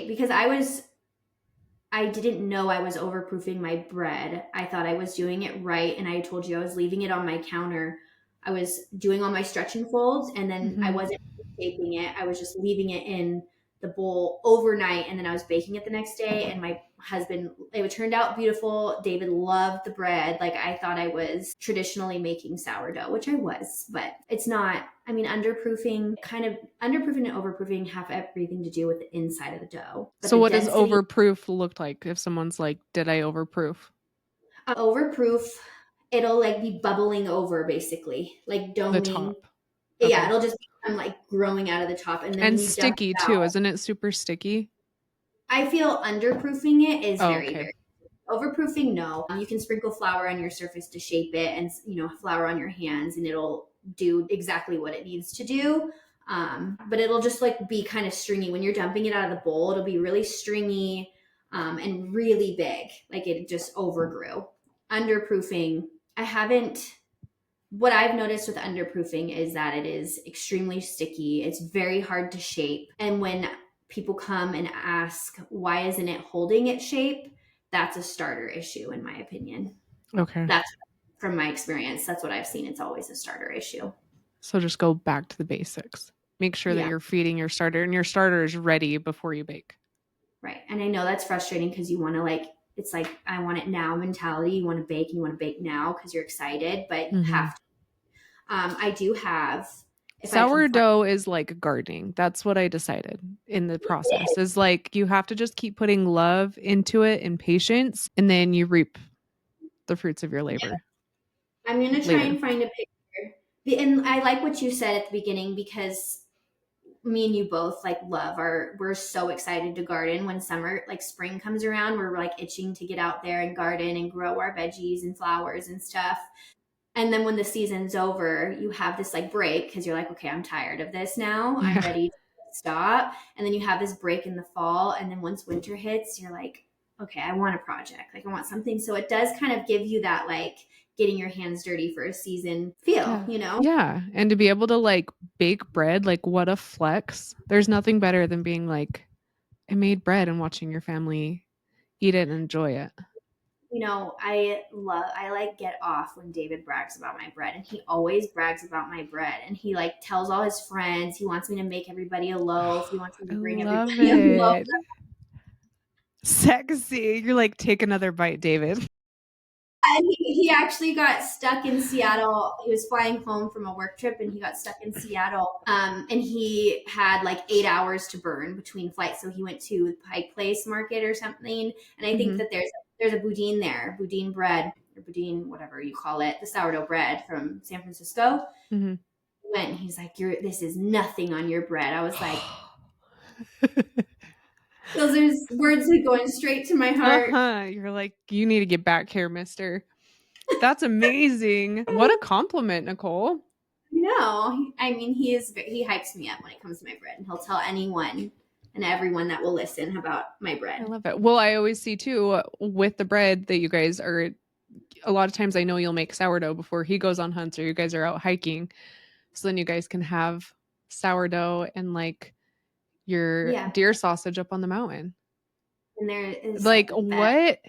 Speaker 2: because I didn't know I was overproofing my bread. I thought I was doing it right, and I told you I was leaving it on my counter. I was doing all my stretch and folds, and then I wasn't shaping it. I was just leaving it in the bowl overnight, and then I was baking it the next day, and my husband, it turned out beautiful. David loved the bread. Like, I thought I was traditionally making sourdough, which I was, but it's not. I mean, underproofing and overproofing have everything to do with the inside of the dough. But
Speaker 1: so what does overproof look like if someone's like, did I overproof?
Speaker 2: Overproof, it'll like be bubbling over, basically, like doming.
Speaker 1: The top.
Speaker 2: Okay. Yeah, it'll just become like growing out of the top, and then
Speaker 1: and sticky too, isn't it? Super sticky.
Speaker 2: I feel underproofing it is very overproofing. No, you can sprinkle flour on your surface to shape it, and flour on your hands, and it'll do exactly what it needs to do. But it'll just like be kind of stringy when you're dumping it out of the bowl. It'll be really stringy and really big, like it just overgrew. Underproofing, I haven't what I've noticed with underproofing is that it is extremely sticky. It's very hard to shape. And when people come and ask, why isn't it holding its shape? That's a starter issue, in my opinion.
Speaker 1: Okay.
Speaker 2: That's from my experience. That's what I've seen. It's always a starter issue.
Speaker 1: So just go back to the basics. Make sure that
Speaker 2: Yeah,
Speaker 1: you're feeding your starter and your starter is ready before you bake.
Speaker 2: right. And I know that's frustrating because you want to like, it's like, I want it now mentality. You want to bake and you want to bake now because you're excited, but you
Speaker 1: Mm-hmm.
Speaker 2: have to. I do have, if I can find
Speaker 1: Sourdough is like gardening. That's what I decided in the process. Is like you have to just keep putting love into it and patience, and then you reap the fruits of your labor
Speaker 2: I'm going to try
Speaker 1: later.
Speaker 2: and find a picture. And I like what you said at the beginning because me and you both like we're so excited to garden when summer, like spring comes around. We're like itching to get out there and garden and grow our veggies and flowers and stuff. And then when the season's over, you have this like break because you're like, okay, I'm tired of this now. I'm
Speaker 1: Yeah.
Speaker 2: ready to stop. And then you have this break in the fall. And then once winter hits, you're like, okay, I want a project. Like I want something. So it does kind of give you that like getting your hands dirty for a season feel,
Speaker 1: Yeah.
Speaker 2: you know?
Speaker 1: Yeah. And to be able to like bake bread, like what a flex. There's nothing better than being like, I made bread and watching your family eat it and enjoy it.
Speaker 2: I like get off when David brags about my bread, and he always brags about my bread, and he like tells all his friends he wants me to make everybody a loaf, he wants me
Speaker 1: I
Speaker 2: to bring
Speaker 1: love
Speaker 2: everybody a loaf.
Speaker 1: it. Sexy. You're like, take another bite, David.
Speaker 2: And he actually got stuck in Seattle. He was flying home from a work trip and he got stuck in Seattle. And he had like 8 hours to burn between flights. So he went to Pike Place Market or something. And I think
Speaker 1: Mm-hmm.
Speaker 2: that there's a boudin there, boudin bread or boudin, whatever you call it, the sourdough bread from San Francisco.
Speaker 1: Mm-hmm.
Speaker 2: He went and he's like, this is nothing on your bread. I was like, those are words that going straight to my heart.
Speaker 1: Uh-huh. You're like, you need to get back here, mister. That's amazing. What a compliment, Nicole.
Speaker 2: No, I mean he hypes me up when it comes to my bread, and he'll tell anyone and everyone that will listen about my
Speaker 1: I
Speaker 2: bread.
Speaker 1: love it. Well, I always see too with the bread that you guys are, a lot of times I know you'll make sourdough before he goes on hunts or you guys are out hiking. So then you guys can have sourdough and like your
Speaker 2: Yeah,
Speaker 1: deer sausage up on the mountain.
Speaker 2: and there is like
Speaker 1: Like,
Speaker 2: the best.
Speaker 1: what?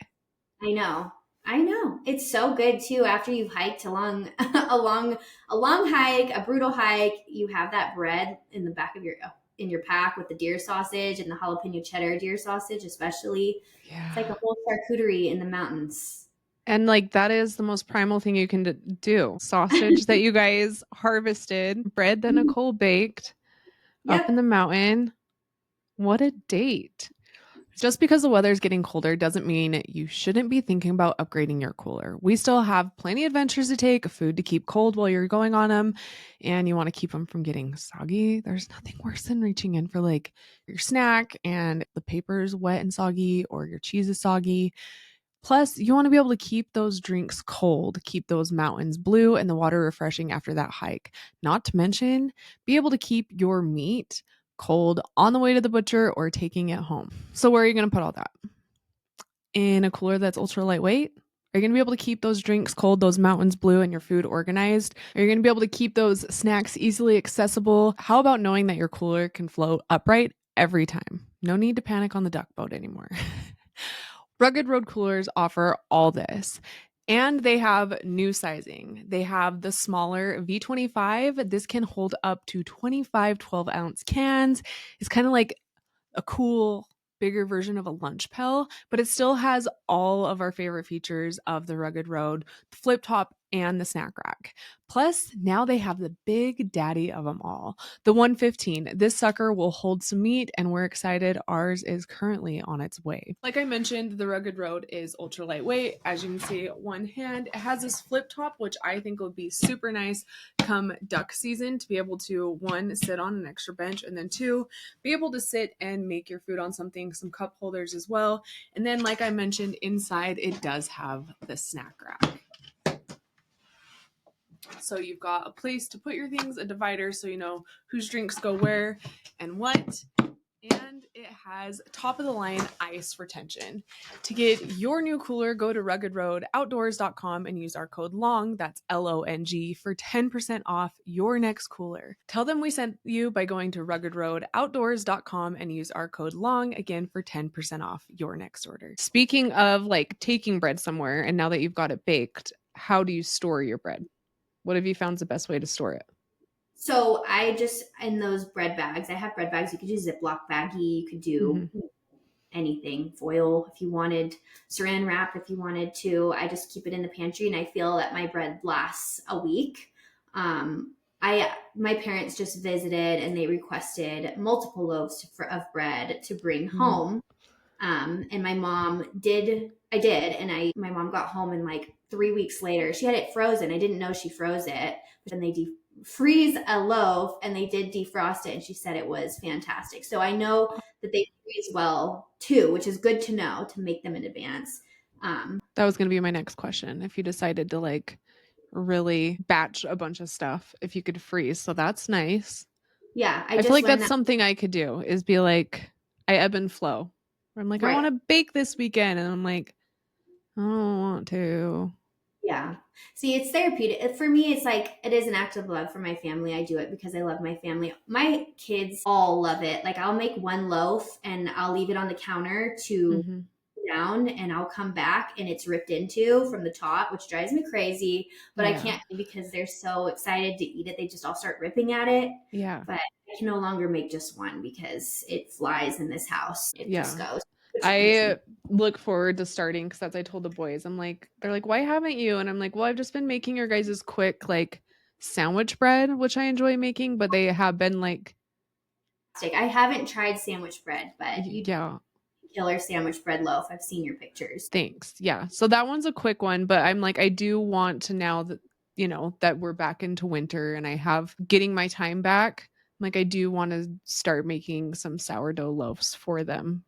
Speaker 2: I know. It's so good too. After you've hiked along along a long hike, a brutal hike, you have that bread in the back of your in your pack with the deer sausage and the jalapeno cheddar deer sausage, especially. It's like
Speaker 1: Yeah.
Speaker 2: a whole charcuterie in the mountains.
Speaker 1: And like that is the most primal thing you can do. Sausage that you guys harvested, bread that Nicole baked up in
Speaker 2: Yep.
Speaker 1: the mountain. What a date. Just because the weather is getting colder doesn't mean you shouldn't be thinking about upgrading your cooler. We still have plenty of adventures to take, food to keep cold while you're going on them, and you want to keep them from getting soggy. There's nothing worse than reaching in for like your snack and the paper's wet and soggy or your cheese is soggy. Plus, you want to be able to keep those drinks cold, keep those mountains blue and the water refreshing after that hike. Not to mention, be able to keep your meat cold on the way to the butcher or taking it home. So, where are you going to put all that? In a cooler that's ultra lightweight? Are you going to be able to keep those drinks cold, those mountains blue, and your food organized? Are you going to be able to keep those snacks easily accessible? How about knowing that your cooler can float upright every time? No need to panic on the duck boat anymore. Rugged Road Coolers offer all this. And they have new sizing. They have the smaller V25. This can hold up to 25 12-ounce cans. It's kind of like a cool, bigger version of a lunch pill, but it still has all of our favorite features of the Rugged Road, the flip top, and the snack rack. Plus, now they have the big daddy of them all, the 115. This sucker will hold some meat, and we're excited. Ours is currently on its way. Like I mentioned, the Rugged Road is ultra lightweight. As you can see, one hand, it has this flip top, which I think would be super nice come duck season to be able to, one, sit on an extra bench, and then two, be able to sit and make your food on something, some cup holders as well. And then, like I mentioned, inside it does have the snack rack. So you've got a place to put your things, a divider so you know whose drinks go where and what. and it has top of the line ice retention. To get your new cooler, go to ruggedroadoutdoors.com and use our code LONG, that's LONG, for 10% off your next cooler. Tell them we sent you by going to ruggedroadoutdoors.com and use our code LONG again for 10% off your next order. Speaking of like taking bread somewhere, and now that you've got it baked, how do you store your bread? What have you found is the best way to store it?
Speaker 2: So I just, in those bread bags, I have bread bags. You could use Ziploc baggie. You could do anything, foil if you wanted, saran wrap if you wanted to. I just keep it in the pantry, and I feel that my bread lasts a week. My parents just visited, and they requested multiple loaves of bread to bring home. And my mom did. My mom got home, and like 3 weeks later, she had it frozen. I didn't know she froze it. But then they freeze a loaf, and they did defrost it, and she said it was fantastic. So I know that they freeze well too, which is good to know, to make them in advance.
Speaker 1: That was going to be my next question. If you decided to like really batch a bunch of stuff, if you could freeze. So that's nice.
Speaker 2: Yeah.
Speaker 1: I feel like that's something I could do, is be like, I ebb and flow. I'm like, I want to bake this weekend. And I'm like, I don't want to.
Speaker 2: Yeah. See, it's therapeutic. For me, it's like, it is an act of love for my family. I do it because I love my family. My kids all love it. Like, I'll make one loaf and I'll leave it on the counter to down, and I'll come back and it's ripped into from the top, which drives me crazy. But I can't, because they're so excited to eat it. They just all start ripping at it.
Speaker 1: Yeah.
Speaker 2: But I can no longer make just one because it flies in this house. It just goes.
Speaker 1: I look forward to starting, because as I told the boys, I'm like, they're like, why haven't you? And I'm like, well, I've just been making your guys' quick like sandwich bread, which I enjoy making, but they have been like,
Speaker 2: I haven't tried sandwich bread, but killer sandwich bread loaf. I've seen your pictures.
Speaker 1: Thanks. Yeah. So that one's a quick one, but I'm like, I do want to, now that, you know, that we're back into winter and I have getting my time back, like, I do want to start making some sourdough loaves for them.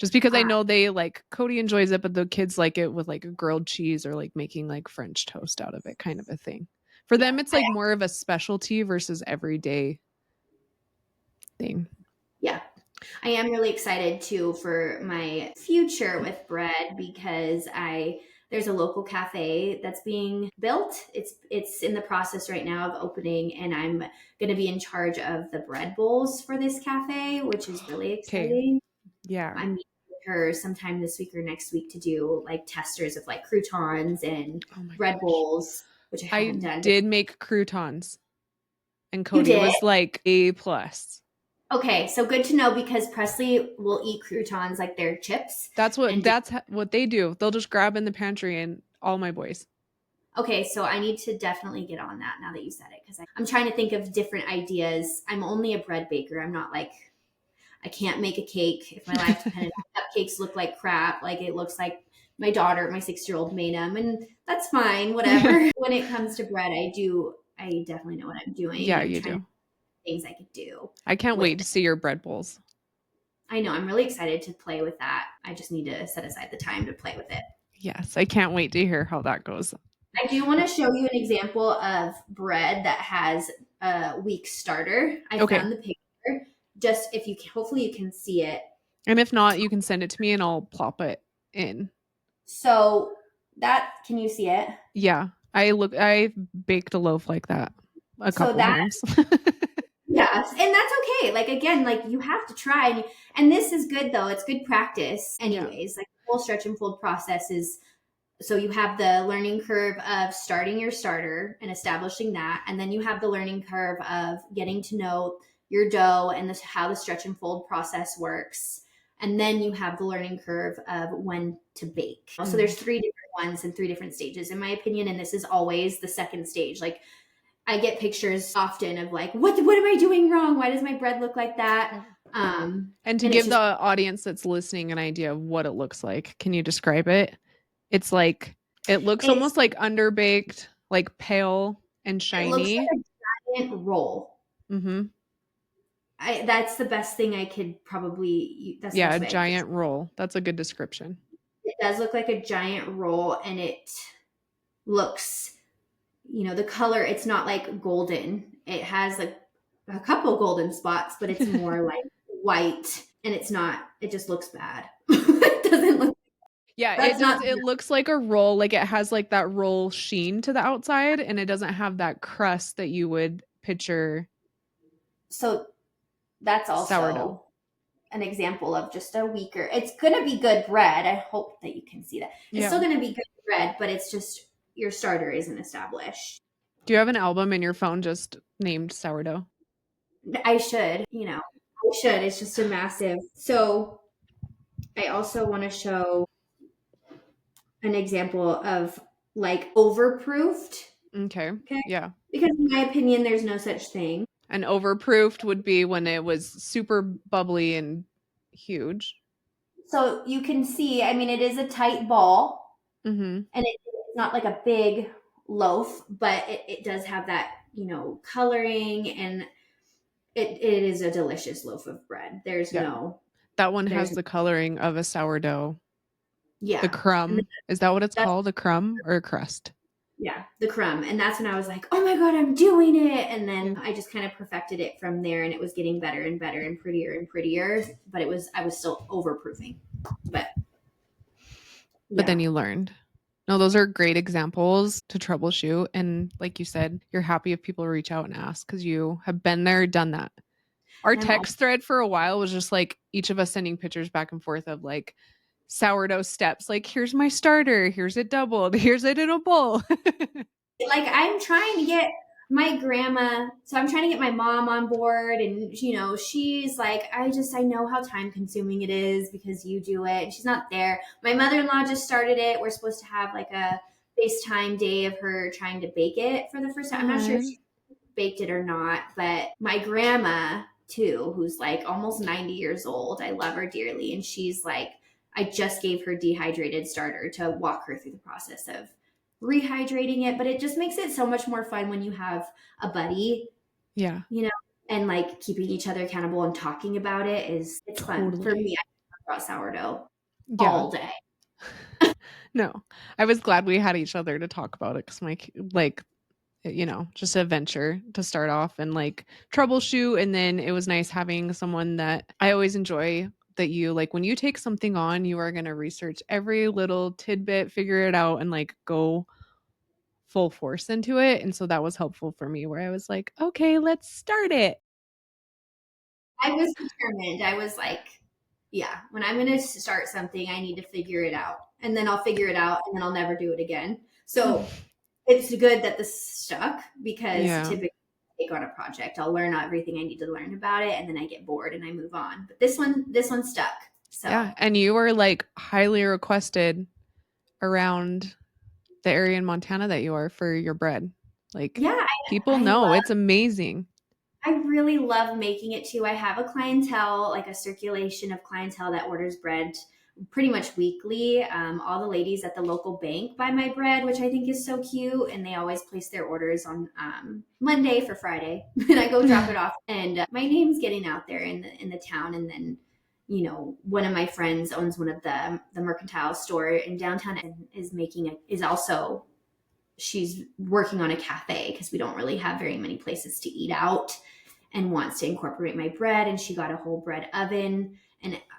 Speaker 1: Just because I know they like, Cody enjoys it, but the kids like it with like a grilled cheese or like making like French toast out of it, kind of a thing. For them, it's like more of a specialty versus everyday thing.
Speaker 2: Yeah. I am really excited too for my future with bread, because there's a local cafe that's being built. It's in the process right now of opening, and I'm going to be in charge of the bread bowls for this cafe, which is really exciting.
Speaker 1: Yeah.
Speaker 2: I'm meeting with her sometime this week or next week to do like testers of like croutons and bread bowls, which I haven't done.
Speaker 1: I did make croutons, and Cody was like A+.
Speaker 2: Okay, so good to know, because Presley will eat croutons like they're chips.
Speaker 1: That's what they do. They'll just grab in the pantry, and all my boys.
Speaker 2: Okay, so I need to definitely get on that now that you said it, because I'm trying to think of different ideas. I'm only a bread baker. I'm not like, I can't make a cake. If my life depended on cupcakes, look like crap. Like, it looks like my daughter, my 6-year-old, made them, and that's fine, whatever. When it comes to bread, I definitely know what I'm doing.
Speaker 1: Yeah, you do.
Speaker 2: Things I could do.
Speaker 1: I can't wait to see your bread bowls.
Speaker 2: I know. I'm really excited to play with that. I just need to set aside the time to play with it.
Speaker 1: Yes, I can't wait to hear how that goes.
Speaker 2: I do want to show you an example of bread that has a weak starter. I found the picture. Just if you can, hopefully you can see it.
Speaker 1: And if not, you can send it to me and I'll plop it in.
Speaker 2: So can you see it?
Speaker 1: Yeah. I baked a loaf like that a couple times.
Speaker 2: Yes. And that's okay. Like, again, like, you have to try. And this is good though. It's good practice anyways. Like, the whole stretch and fold process is, so you have the learning curve of starting your starter and establishing that. And then you have the learning curve of getting to know your dough and how the stretch and fold process works. And then you have the learning curve of when to bake. So there's 3 different ones and 3 different stages, in my opinion. And this is always the second stage. Like, I get pictures often of like, what am I doing wrong? Why does my bread look like that?
Speaker 1: And to give the audience that's listening an idea of what it looks like, can you describe it? It's like, it looks almost like underbaked, like pale and shiny. It looks like
Speaker 2: a giant roll. That's the best thing I could probably. That's
Speaker 1: a giant roll. That's a good description.
Speaker 2: It does look like a giant roll, and it looks, the color, it's not like golden. It has like a couple golden spots, but it's more like white, and it's not. It just looks bad. It doesn't look.
Speaker 1: Yeah, it
Speaker 2: That's
Speaker 1: does.
Speaker 2: not.
Speaker 1: It looks like a roll, like it has like that roll sheen to the outside, and it doesn't have that crust that you would picture
Speaker 2: So that's
Speaker 1: sourdough.
Speaker 2: also an example of just a weaker. It's going to be good bread. I hope that you can see that. It's
Speaker 1: Yeah.
Speaker 2: still going to be good bread, but it's just your starter isn't established.
Speaker 1: Do you have an album in your phone just named sourdough?
Speaker 2: I should, I should. It's just a massive. So I also want to show an example of like overproofed.
Speaker 1: Okay.
Speaker 2: Okay.
Speaker 1: Yeah.
Speaker 2: Because in my opinion, there's no such thing.
Speaker 1: And overproofed would be when it was super bubbly and huge.
Speaker 2: So you can see, I mean, it is a tight ball
Speaker 1: Mm-hmm.
Speaker 2: and it's not like a big loaf, but it does have that, coloring, and it is a delicious loaf of bread.
Speaker 1: Yeah. That one has
Speaker 2: There's,
Speaker 1: the coloring of a sourdough. The
Speaker 2: yeah. And
Speaker 1: crumb. Is that what it's
Speaker 2: that's,
Speaker 1: called? A crumb or a crust?
Speaker 2: yeah, the crumb. And that's when I was like, oh my God, I'm doing it. And
Speaker 1: Yeah.
Speaker 2: then I just kind of perfected it from there, and it was getting better and better and prettier. But I was still overproofing. But
Speaker 1: But then
Speaker 2: yeah.
Speaker 1: you learned. No, those are great examples to troubleshoot. And like you said, you're happy if people reach out and ask because you have been there, done that. Our
Speaker 2: And I'm all,
Speaker 1: text thread for a while was just like each of us sending pictures back and forth of like sourdough steps. Like, here's my starter. Here's it doubled. Here's it in a bowl.
Speaker 2: like, I'm trying to get my grandma, so I'm trying to get my mom on board, and she's like, I know how time consuming it is because you do it, and she's not there. My mother-in-law just started it. We're supposed to have like a FaceTime day of her trying to bake it for the first time. I'm not sure if
Speaker 1: Fun.
Speaker 2: she baked it or not, but my grandma too, who's like almost 90 years old, I love her dearly, and she's like, I just gave her dehydrated starter to walk her through the process of rehydrating it, but it just makes it so much more fun when you have a buddy,
Speaker 1: Yeah,
Speaker 2: and like keeping each other accountable and talking about it's fun. For
Speaker 1: totally.
Speaker 2: me, I talk about sourdough
Speaker 1: Yeah.
Speaker 2: all day.
Speaker 1: No, I was glad we had each other to talk about it because like, just a venture to start off and like troubleshoot. And then it was nice having someone that I always enjoy that you like when you take something on, you are going to research every little tidbit, figure it out, and like go full force into it. And so that was helpful for me where I was like, okay, let's start it.
Speaker 2: I was determined. I was like, yeah, when I'm going to start something, I need to figure it out. And then I'll figure it out, and then I'll never do it again. So it's good that this stuck, because
Speaker 1: Yeah.
Speaker 2: typically I take on a project, I'll learn everything I need to learn about it, and then I get bored and I move on. But this one stuck. So
Speaker 1: Yeah. And you were like highly requested around the area in Montana that you are for your bread. Like
Speaker 2: yeah,
Speaker 1: people
Speaker 2: I
Speaker 1: know
Speaker 2: love.
Speaker 1: it's amazing.
Speaker 2: I really love making it too. I have a clientele, like a circulation of clientele that orders bread pretty much weekly. All the ladies at the local bank buy my bread, which I think is so cute, and they always place their orders on Monday for Friday, and I go drop it off. And my name's getting out there in the town, and then one of my friends owns one of the mercantile store in downtown and is also, she's working on a cafe because we don't really have very many places to eat out, and wants to incorporate my bread. And she got a whole bread oven,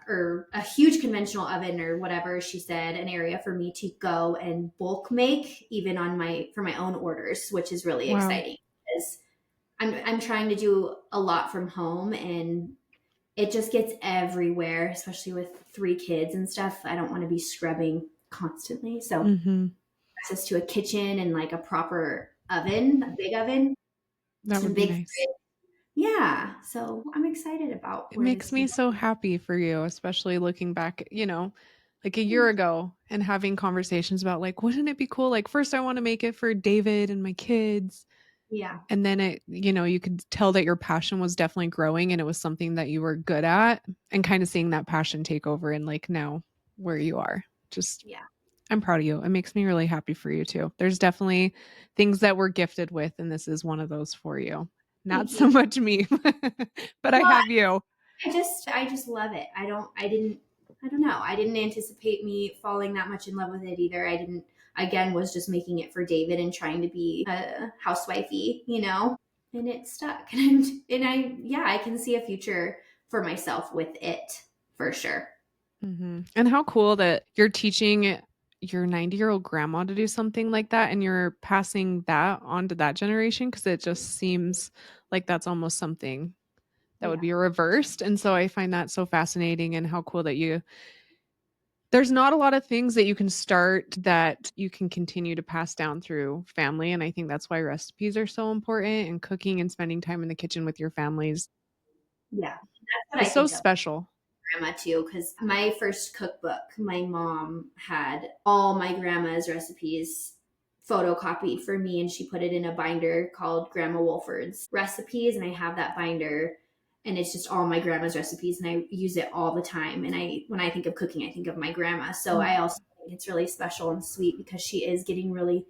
Speaker 2: or a huge conventional oven or whatever. She said an area for me to go and bulk make even for my own orders, which is really
Speaker 1: Wow.
Speaker 2: exciting because I'm trying to do a lot from home, and it just gets everywhere, especially with 3 kids and stuff. I don't want to be scrubbing constantly. So
Speaker 1: Mm-hmm.
Speaker 2: access to a kitchen and like a proper oven, a big oven,
Speaker 1: That
Speaker 2: some
Speaker 1: would be
Speaker 2: big
Speaker 1: nice.
Speaker 2: fridge. Yeah. So I'm excited about
Speaker 1: It
Speaker 2: where
Speaker 1: makes
Speaker 2: this can
Speaker 1: me
Speaker 2: go.
Speaker 1: so happy for you, especially looking back, like a year ago and having conversations about like, wouldn't it be cool? Like, first, I want to make it for David and my kids.
Speaker 2: Yeah.
Speaker 1: And then you could tell that your passion was definitely growing and it was something that you were good at and kind of seeing that passion take over and like now where you are. Just,
Speaker 2: Yeah.
Speaker 1: I'm proud of you. It makes me really happy for you too. There's definitely things that we're gifted with, and this is one of those for you. Not
Speaker 2: Thank
Speaker 1: so
Speaker 2: you.
Speaker 1: much me, but I
Speaker 2: Well,
Speaker 1: have you.
Speaker 2: I just love it. I don't know. I didn't anticipate me falling that much in love with it either. I didn't, again, was just making it for David and trying to be a housewifey, and it stuck. And I can see a future for myself with it for sure.
Speaker 1: Mm-hmm. And how cool that you're teaching your 90-year-old grandma to do something like that and you're passing that on to that generation because it just seems like that's almost something that would
Speaker 2: Yeah.
Speaker 1: be reversed. And so I find that so fascinating and how cool that there's not a lot of things that you can start that you can continue to pass down through family. And I think that's why recipes are so important and cooking and spending time in the kitchen with your families
Speaker 2: Yeah. That's what I
Speaker 1: is so
Speaker 2: think of
Speaker 1: special.
Speaker 2: grandma too, because my first cookbook, my mom had all my grandma's recipes photocopied for me, and she put it in a binder called Grandma Wolford's Recipes, and I have that binder, and it's just all my grandma's recipes, and I use it all the time. And when I think of cooking, I think of my grandma. So I also think it's really special and sweet because she is getting really,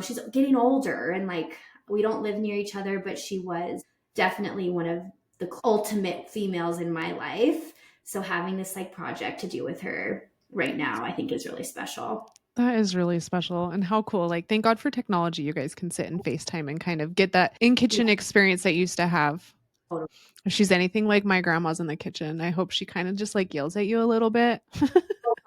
Speaker 2: she's getting older, and like we don't live near each other, but she was definitely one of the ultimate females in my life. So having this like project to do with her right now, I think is really special.
Speaker 1: That is really special and how cool. Like, thank God for technology. You guys can sit and FaceTime and kind of get that in kitchen experience that you used to have.
Speaker 2: Totally.
Speaker 1: If she's anything like my grandma's in the kitchen, I hope she kind of just like yells at you a little bit.
Speaker 2: Oh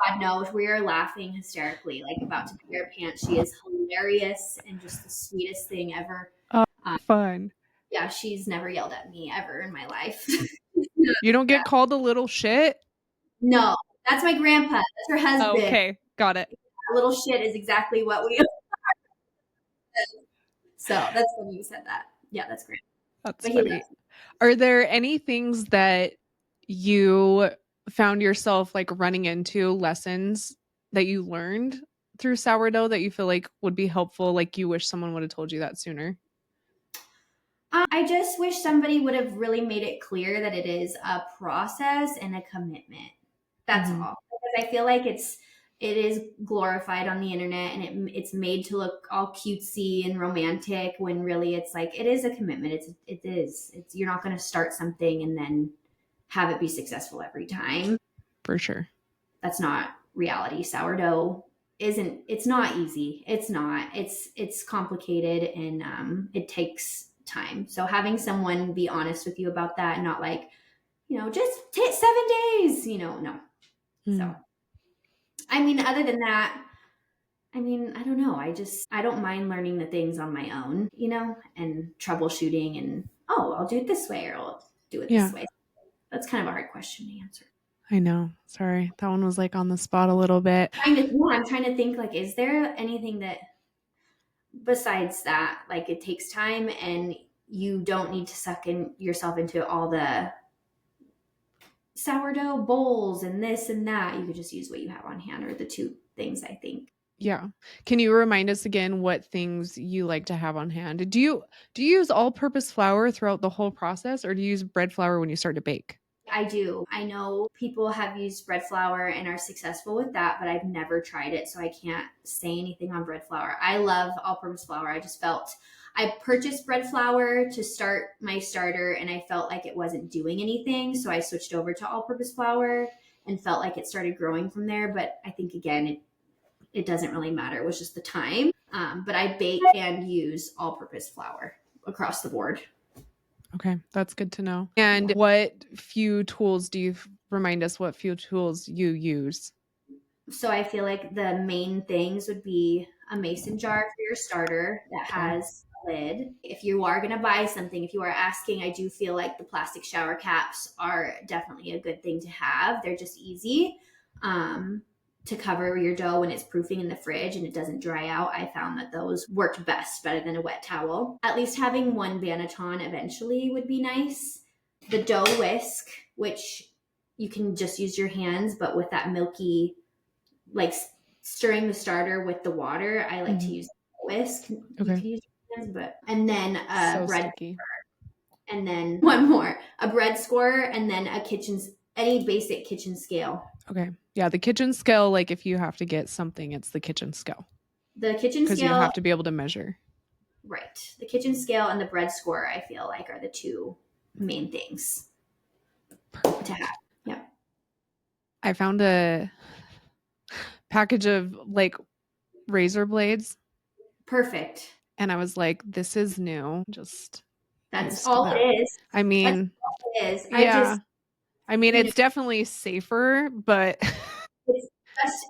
Speaker 2: God, no, we are laughing hysterically, like about to pee our pants. She is hilarious and just the sweetest thing ever.
Speaker 1: Oh, fun.
Speaker 2: Yeah, she's never yelled at me ever in my life.
Speaker 1: You don't get called a little shit?
Speaker 2: No, that's my grandpa. That's her husband.
Speaker 1: Okay, got it.
Speaker 2: A little shit is exactly what we. So that's when you said that. Yeah, that's great.
Speaker 1: That's funny. Are there any things that you found yourself like running into lessons that you learned through sourdough that you feel like would be helpful? Like you wish someone would have told you that sooner?
Speaker 2: I just wish somebody would have really made it clear that it is a process and a commitment. That's all. Because I feel like it is glorified on the internet and it's made to look all cutesy and romantic when really it's like it is a commitment. It's you're not going to start something and then have it be successful every time.
Speaker 1: For sure.
Speaker 2: That's not reality. Sourdough it's not easy. It's not. It's complicated and it takes time. So having someone be honest with you about that and not like, just take 7 days, no. So, I mean, other than that, I mean, I don't know. I don't mind learning the things on my own, and troubleshooting and, oh, I'll do it this way or I'll do it this way. That's kind of a hard question to answer.
Speaker 1: I know. Sorry. That one was like on the spot a little bit.
Speaker 2: I'm trying to think like, is there anything that besides that, like it takes time and you don't need to suck in yourself into all the sourdough bowls and this and that. You could just use what you have on hand or the two things, I think.
Speaker 1: Yeah. Can you remind us again what things you like to have on hand? Do you use all-purpose flour throughout the whole process or do you use bread flour when you start to bake?
Speaker 2: I do. I know people have used bread flour and are successful with that, but I've never tried it, so I can't say anything on bread flour. I love all-purpose flour. I purchased bread flour to start my starter, and I felt like it wasn't doing anything, so I switched over to all-purpose flour and felt like it started growing from there. But I think, again, it doesn't really matter. It was just the time. But I bake and use all-purpose flour across the board.
Speaker 1: Okay, that's good to know. And what few tools do you remind us what few tools you use?
Speaker 2: So I feel like the main things would be a mason jar for your starter that has a lid. If you are going to buy something, if you are asking, I do feel like the plastic shower caps are definitely a good thing to have. They're just easy to cover your dough when it's proofing in the fridge and it doesn't dry out. I found that those worked better than a wet towel. At least having one banneton eventually would be nice. The dough whisk, which you can just use your hands, but with that milky, like stirring the starter with the water, I like to use the whisk. Okay. You can use your hands, and then a bread square. And then one more, a bread square, and then any basic kitchen scale.
Speaker 1: Okay. Yeah, the kitchen scale, like if you have to get something, it's the kitchen scale.
Speaker 2: The kitchen scale.
Speaker 1: Because you have to be able to measure.
Speaker 2: Right. The kitchen scale and the bread score, I feel like, are the two main things to have. Yeah.
Speaker 1: I found a package of like razor blades.
Speaker 2: Perfect.
Speaker 1: And I was like, this is new.
Speaker 2: That's all it is.
Speaker 1: I mean,
Speaker 2: that's all it is.
Speaker 1: Yeah. I mean,
Speaker 2: You know,
Speaker 1: it's definitely safer, but
Speaker 2: it's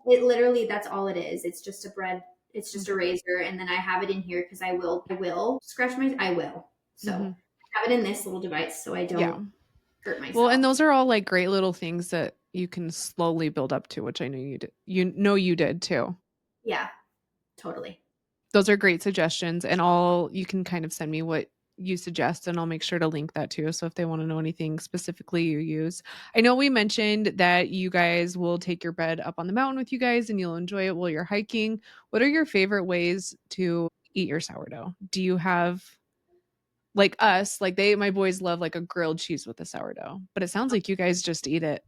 Speaker 2: it literally, that's all it is. It's just a bread, it's just a
Speaker 1: Mhm.
Speaker 2: razor. And then I have it in here because I will scratch my, I will. So
Speaker 1: Mhm.
Speaker 2: I have it in this little device so I
Speaker 1: Yeah.
Speaker 2: don't hurt
Speaker 1: Well, and
Speaker 2: myself.
Speaker 1: those are all like great little things that you can slowly build up to, which I know you did. You know you did too.
Speaker 2: Yeah, totally.
Speaker 1: Those are great suggestions, and all you can kind of send me what you suggest and I'll make sure to link that too, so if they want to know anything specifically you use. I know we mentioned that you guys will take your bread up on the mountain with you guys and you'll enjoy it while you're hiking. What are your favorite ways to eat your sourdough? Do you have like us, like my boys love like a grilled cheese with a sourdough, but it sounds like you guys just eat it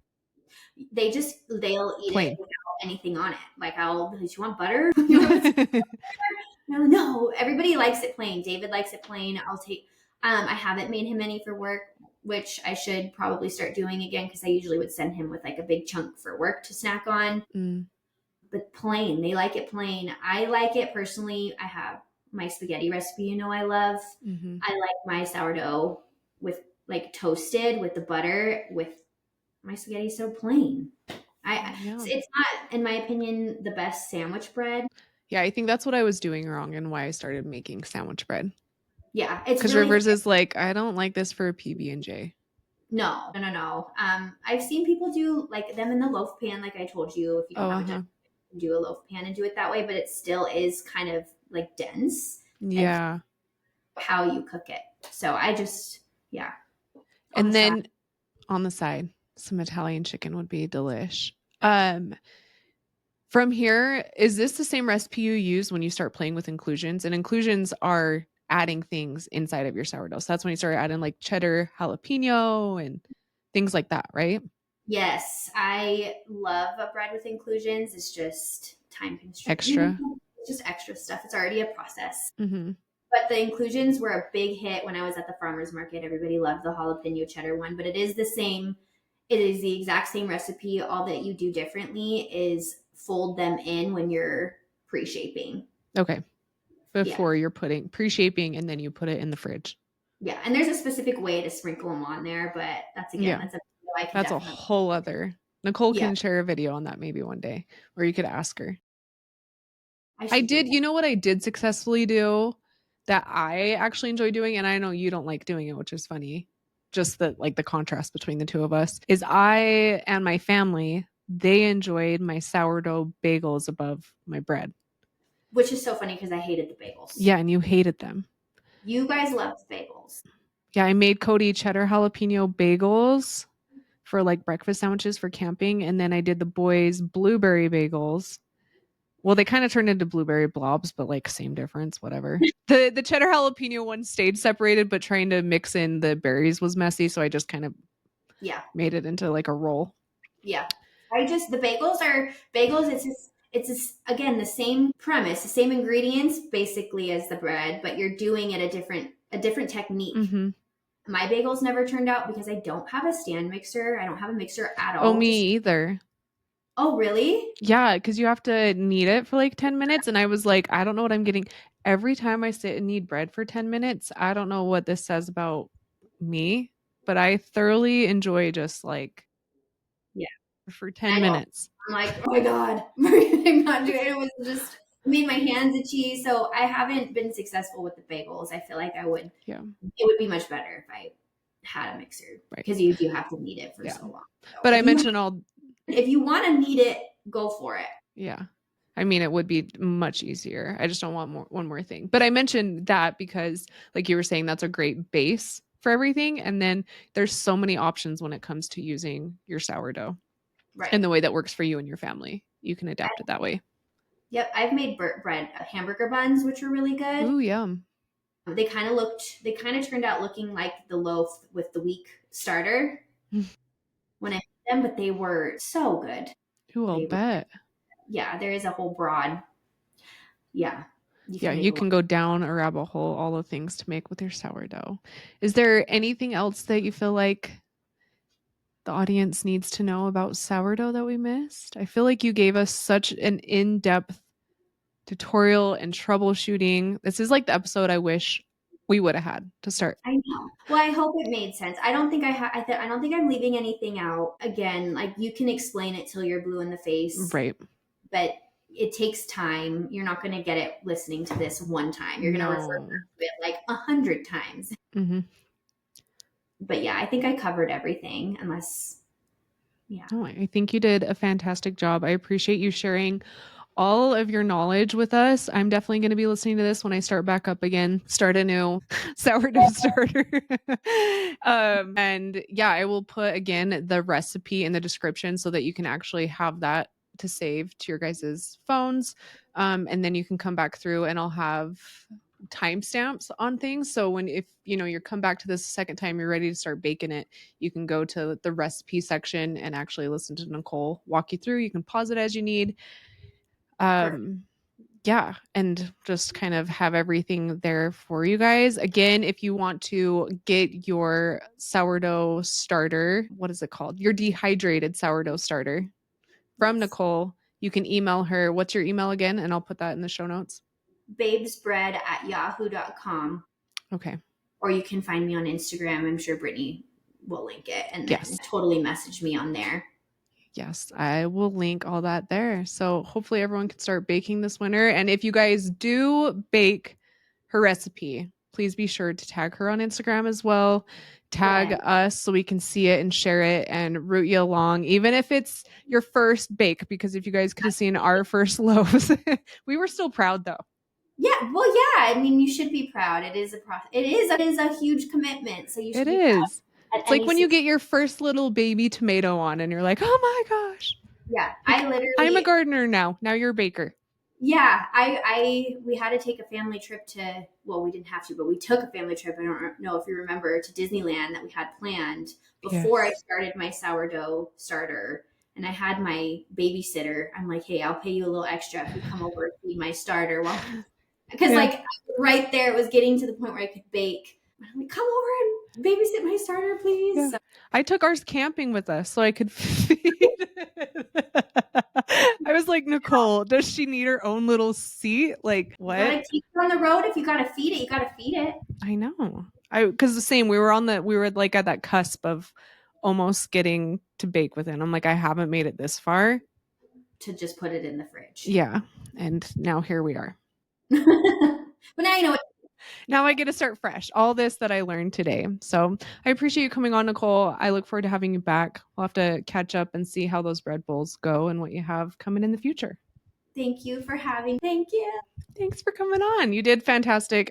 Speaker 2: They'll eat it
Speaker 1: plain.
Speaker 2: without anything on it. Like, I'll, do you want butter? You want some butter? No, everybody likes it plain. David likes it plain. I'll take, I haven't made him any for work, which I should probably start doing again because I usually would send him with like a big chunk for work to snack on.
Speaker 1: Mm,
Speaker 2: But plain, they like it plain. I like it personally. I have my spaghetti recipe, I love.
Speaker 1: mhm.
Speaker 2: I like my sourdough with like toasted with the butter with my spaghetti so plain.
Speaker 1: Yeah.
Speaker 2: It's not, in my opinion, the best sandwich bread.
Speaker 1: Yeah, I think that's what I was doing wrong and why I started making sandwich bread.
Speaker 2: Yeah, it's
Speaker 1: Because
Speaker 2: really
Speaker 1: Rivers is like, I don't like this for a PB&J.
Speaker 2: no, no, no, no. I've seen people do like them in the loaf pan, like I told you. If you don't
Speaker 1: Oh,
Speaker 2: have a done,
Speaker 1: uh-huh.
Speaker 2: do a loaf pan and do it that way, but it still is kind of like dense and
Speaker 1: Yeah.
Speaker 2: how you cook it. So I just, yeah, on the
Speaker 1: And
Speaker 2: side.
Speaker 1: then on the side, some Italian chicken would be delish. Um, from here, is this the same recipe you use when you start playing with inclusions? And inclusions are adding things inside of your sourdough. So that's when you start adding like cheddar, jalapeno, and things like that, right?
Speaker 2: Yes, I love a bread with inclusions. It's just time constraint.
Speaker 1: Extra.
Speaker 2: It's just extra stuff. It's already a process.
Speaker 1: Hmm.
Speaker 2: But the inclusions were a big hit when I was at the farmer's market. Everybody loved the jalapeno cheddar one, but it is the same. It is the exact same recipe. All that you do differently is fold them in when you're pre-shaping.
Speaker 1: Okay.
Speaker 2: Yeah.
Speaker 1: Before you're putting pre-shaping and then you put it in the fridge.
Speaker 2: Yeah. And there's a specific way to sprinkle them on there, but
Speaker 1: Yeah.
Speaker 2: that's a video I can
Speaker 1: That's a
Speaker 2: definitely.
Speaker 1: whole other. Nicole
Speaker 2: Yeah.
Speaker 1: can share a video on that maybe one day, or you could ask her.
Speaker 2: I
Speaker 1: I
Speaker 2: should do
Speaker 1: did,
Speaker 2: that.
Speaker 1: you know what I did successfully do that I actually enjoy doing, and I know you don't like doing it, which is funny. Just the like the contrast between the two of us is I and my family, they enjoyed my sourdough bagels above my bread.
Speaker 2: Which is so funny because I hated the bagels.
Speaker 1: Yeah, and you hated them.
Speaker 2: You guys loved bagels.
Speaker 1: Yeah, I made Cody cheddar jalapeno bagels for like breakfast sandwiches for camping, and then I did the boys blueberry bagels. Well, they kind of turned into blueberry blobs, but like same difference, whatever. The cheddar jalapeno one stayed separated, but trying to mix in the berries was messy, so I just kind of
Speaker 2: Yeah.
Speaker 1: made it into like a roll.
Speaker 2: Yeah. I just, the bagels are bagels. It's just, again, the same premise, the same ingredients basically as the bread, but you're doing it a different technique.
Speaker 1: Hmm.
Speaker 2: My bagels never turned out because I don't have a stand mixer. I don't have a mixer at
Speaker 1: Oh,
Speaker 2: all.
Speaker 1: me either.
Speaker 2: Oh, really?
Speaker 1: Yeah, because you have to knead it for like 10 minutes. And I was like, I don't know what I'm getting. Every time I sit and knead bread for 10 minutes, I don't know what this says about me, but I thoroughly enjoy just like
Speaker 2: Yeah.
Speaker 1: for
Speaker 2: And
Speaker 1: 10
Speaker 2: I don't.
Speaker 1: minutes.
Speaker 2: I'm like, oh my God, I'm not doing it. It was just, it made my hands itchy. So I haven't been successful with the bagels. I feel like
Speaker 1: Yeah,
Speaker 2: it would be much better if I had a mixer
Speaker 1: right.
Speaker 2: because you do have to knead it for
Speaker 1: Yeah.
Speaker 2: so long. So
Speaker 1: But I mentioned all,
Speaker 2: if you want to knead it, go for it.
Speaker 1: yeah. I mean, it would be much easier. I just don't want one more thing. But I mentioned that because, like you were saying, that's a great base for everything. And then there's so many options when it comes to using your sourdough
Speaker 2: Right.
Speaker 1: in the way that works for you and your family. You can adapt it that way.
Speaker 2: Yep. I've made bread hamburger buns, which were really good.
Speaker 1: Ooh, yum.
Speaker 2: They kind of turned out looking like the loaf with the weak starter when I made them, but they were so good.
Speaker 1: Ooh, I'll
Speaker 2: They were,
Speaker 1: bet.
Speaker 2: yeah, there is a whole broad, yeah, you
Speaker 1: Yeah,
Speaker 2: can make
Speaker 1: you
Speaker 2: a lot.
Speaker 1: can go down a rabbit hole, all the things to make with your sourdough. Is there anything else that you feel like the audience needs to know about sourdough that we missed? I feel like you gave us such an in depth tutorial and troubleshooting. This is like the episode I wish we would have had to start.
Speaker 2: I know. Well, I hope it made sense. I don't think I don't think I'm leaving anything out. Again, like you can explain it till you're blue in the face,
Speaker 1: Right.
Speaker 2: but it takes time. You're not going to get it listening to this one time. You're going to refer
Speaker 1: No.
Speaker 2: to it like 100 times.
Speaker 1: Mm-hmm.
Speaker 2: But yeah, I think I covered everything unless, yeah.
Speaker 1: Oh, I think you did a fantastic job. I appreciate you sharing all of your knowledge with us. I'm definitely going to be listening to this when I start back up again, start a new sourdough starter. And yeah, I will put again the recipe in the description so that you can actually have that to save to your guys's phones. And then you can come back through and I'll have timestamps on things. So when, if you know, you come back to this a second time, you're ready to start baking it, you can go to the recipe section and actually listen to Nicole walk you through. You can pause it as you need. Yeah, and just kind of have everything there for you guys. Again, if you want to get your sourdough starter, what is it called? Your dehydrated sourdough starter from
Speaker 2: Yes.
Speaker 1: Nicole, you can email her. What's your email again? And I'll put that in the show notes.
Speaker 2: babesbread@yahoo.com.
Speaker 1: Okay.
Speaker 2: Or you can find me on Instagram. I'm sure Brittany will link it and then
Speaker 1: Yes.
Speaker 2: totally message me on there.
Speaker 1: Yes, I will link all that there. So hopefully everyone can start baking this winter. And if you guys do bake her recipe, please be sure to tag her on Instagram as well. Tag us so we can see it and share it and root you along, even if it's your first bake, because if you guys could have seen our first loaves, we were still proud though.
Speaker 2: Yeah, well, yeah. I mean, you should be proud. It is a it is a huge commitment, so you should
Speaker 1: It
Speaker 2: be proud.
Speaker 1: is. It's like when you get your first little baby tomato on and you're like, oh my gosh.
Speaker 2: Yeah,
Speaker 1: Like,
Speaker 2: I literally.
Speaker 1: I'm a gardener now. Now you're a baker.
Speaker 2: Yeah, we had to take a family trip to. Well, we didn't have to, but we took a family trip. I don't know if you remember, to Disneyland that we had planned before I started my sourdough starter. And I had my babysitter. I'm like, hey, I'll pay you a little extra if you come over and feed my starter. Well, because like right there, it was getting to the point where I could bake. I'm like, come over and babysit my starter, please.
Speaker 1: Yeah.
Speaker 2: So,
Speaker 1: I took ours camping with us so I could feed it. I was like, Nicole, does she need her own little seat? Like, what?
Speaker 2: You gotta keep her on the road. If you gotta feed it, you gotta feed it.
Speaker 1: I know. Because the same, we were like at that cusp of almost getting to bake with it. I'm like, I haven't made it this far.
Speaker 2: To just put it in the fridge.
Speaker 1: Yeah. And now here we are.
Speaker 2: But now you know what.
Speaker 1: Now I get to start fresh. All this that I learned today. So I appreciate you coming on, Nicole. I look forward to having you back. We'll have to catch up and see how those bread bowls go and what you have coming in the future.
Speaker 2: Thank you for having. Thank you.
Speaker 1: Thanks for coming on. You did fantastic.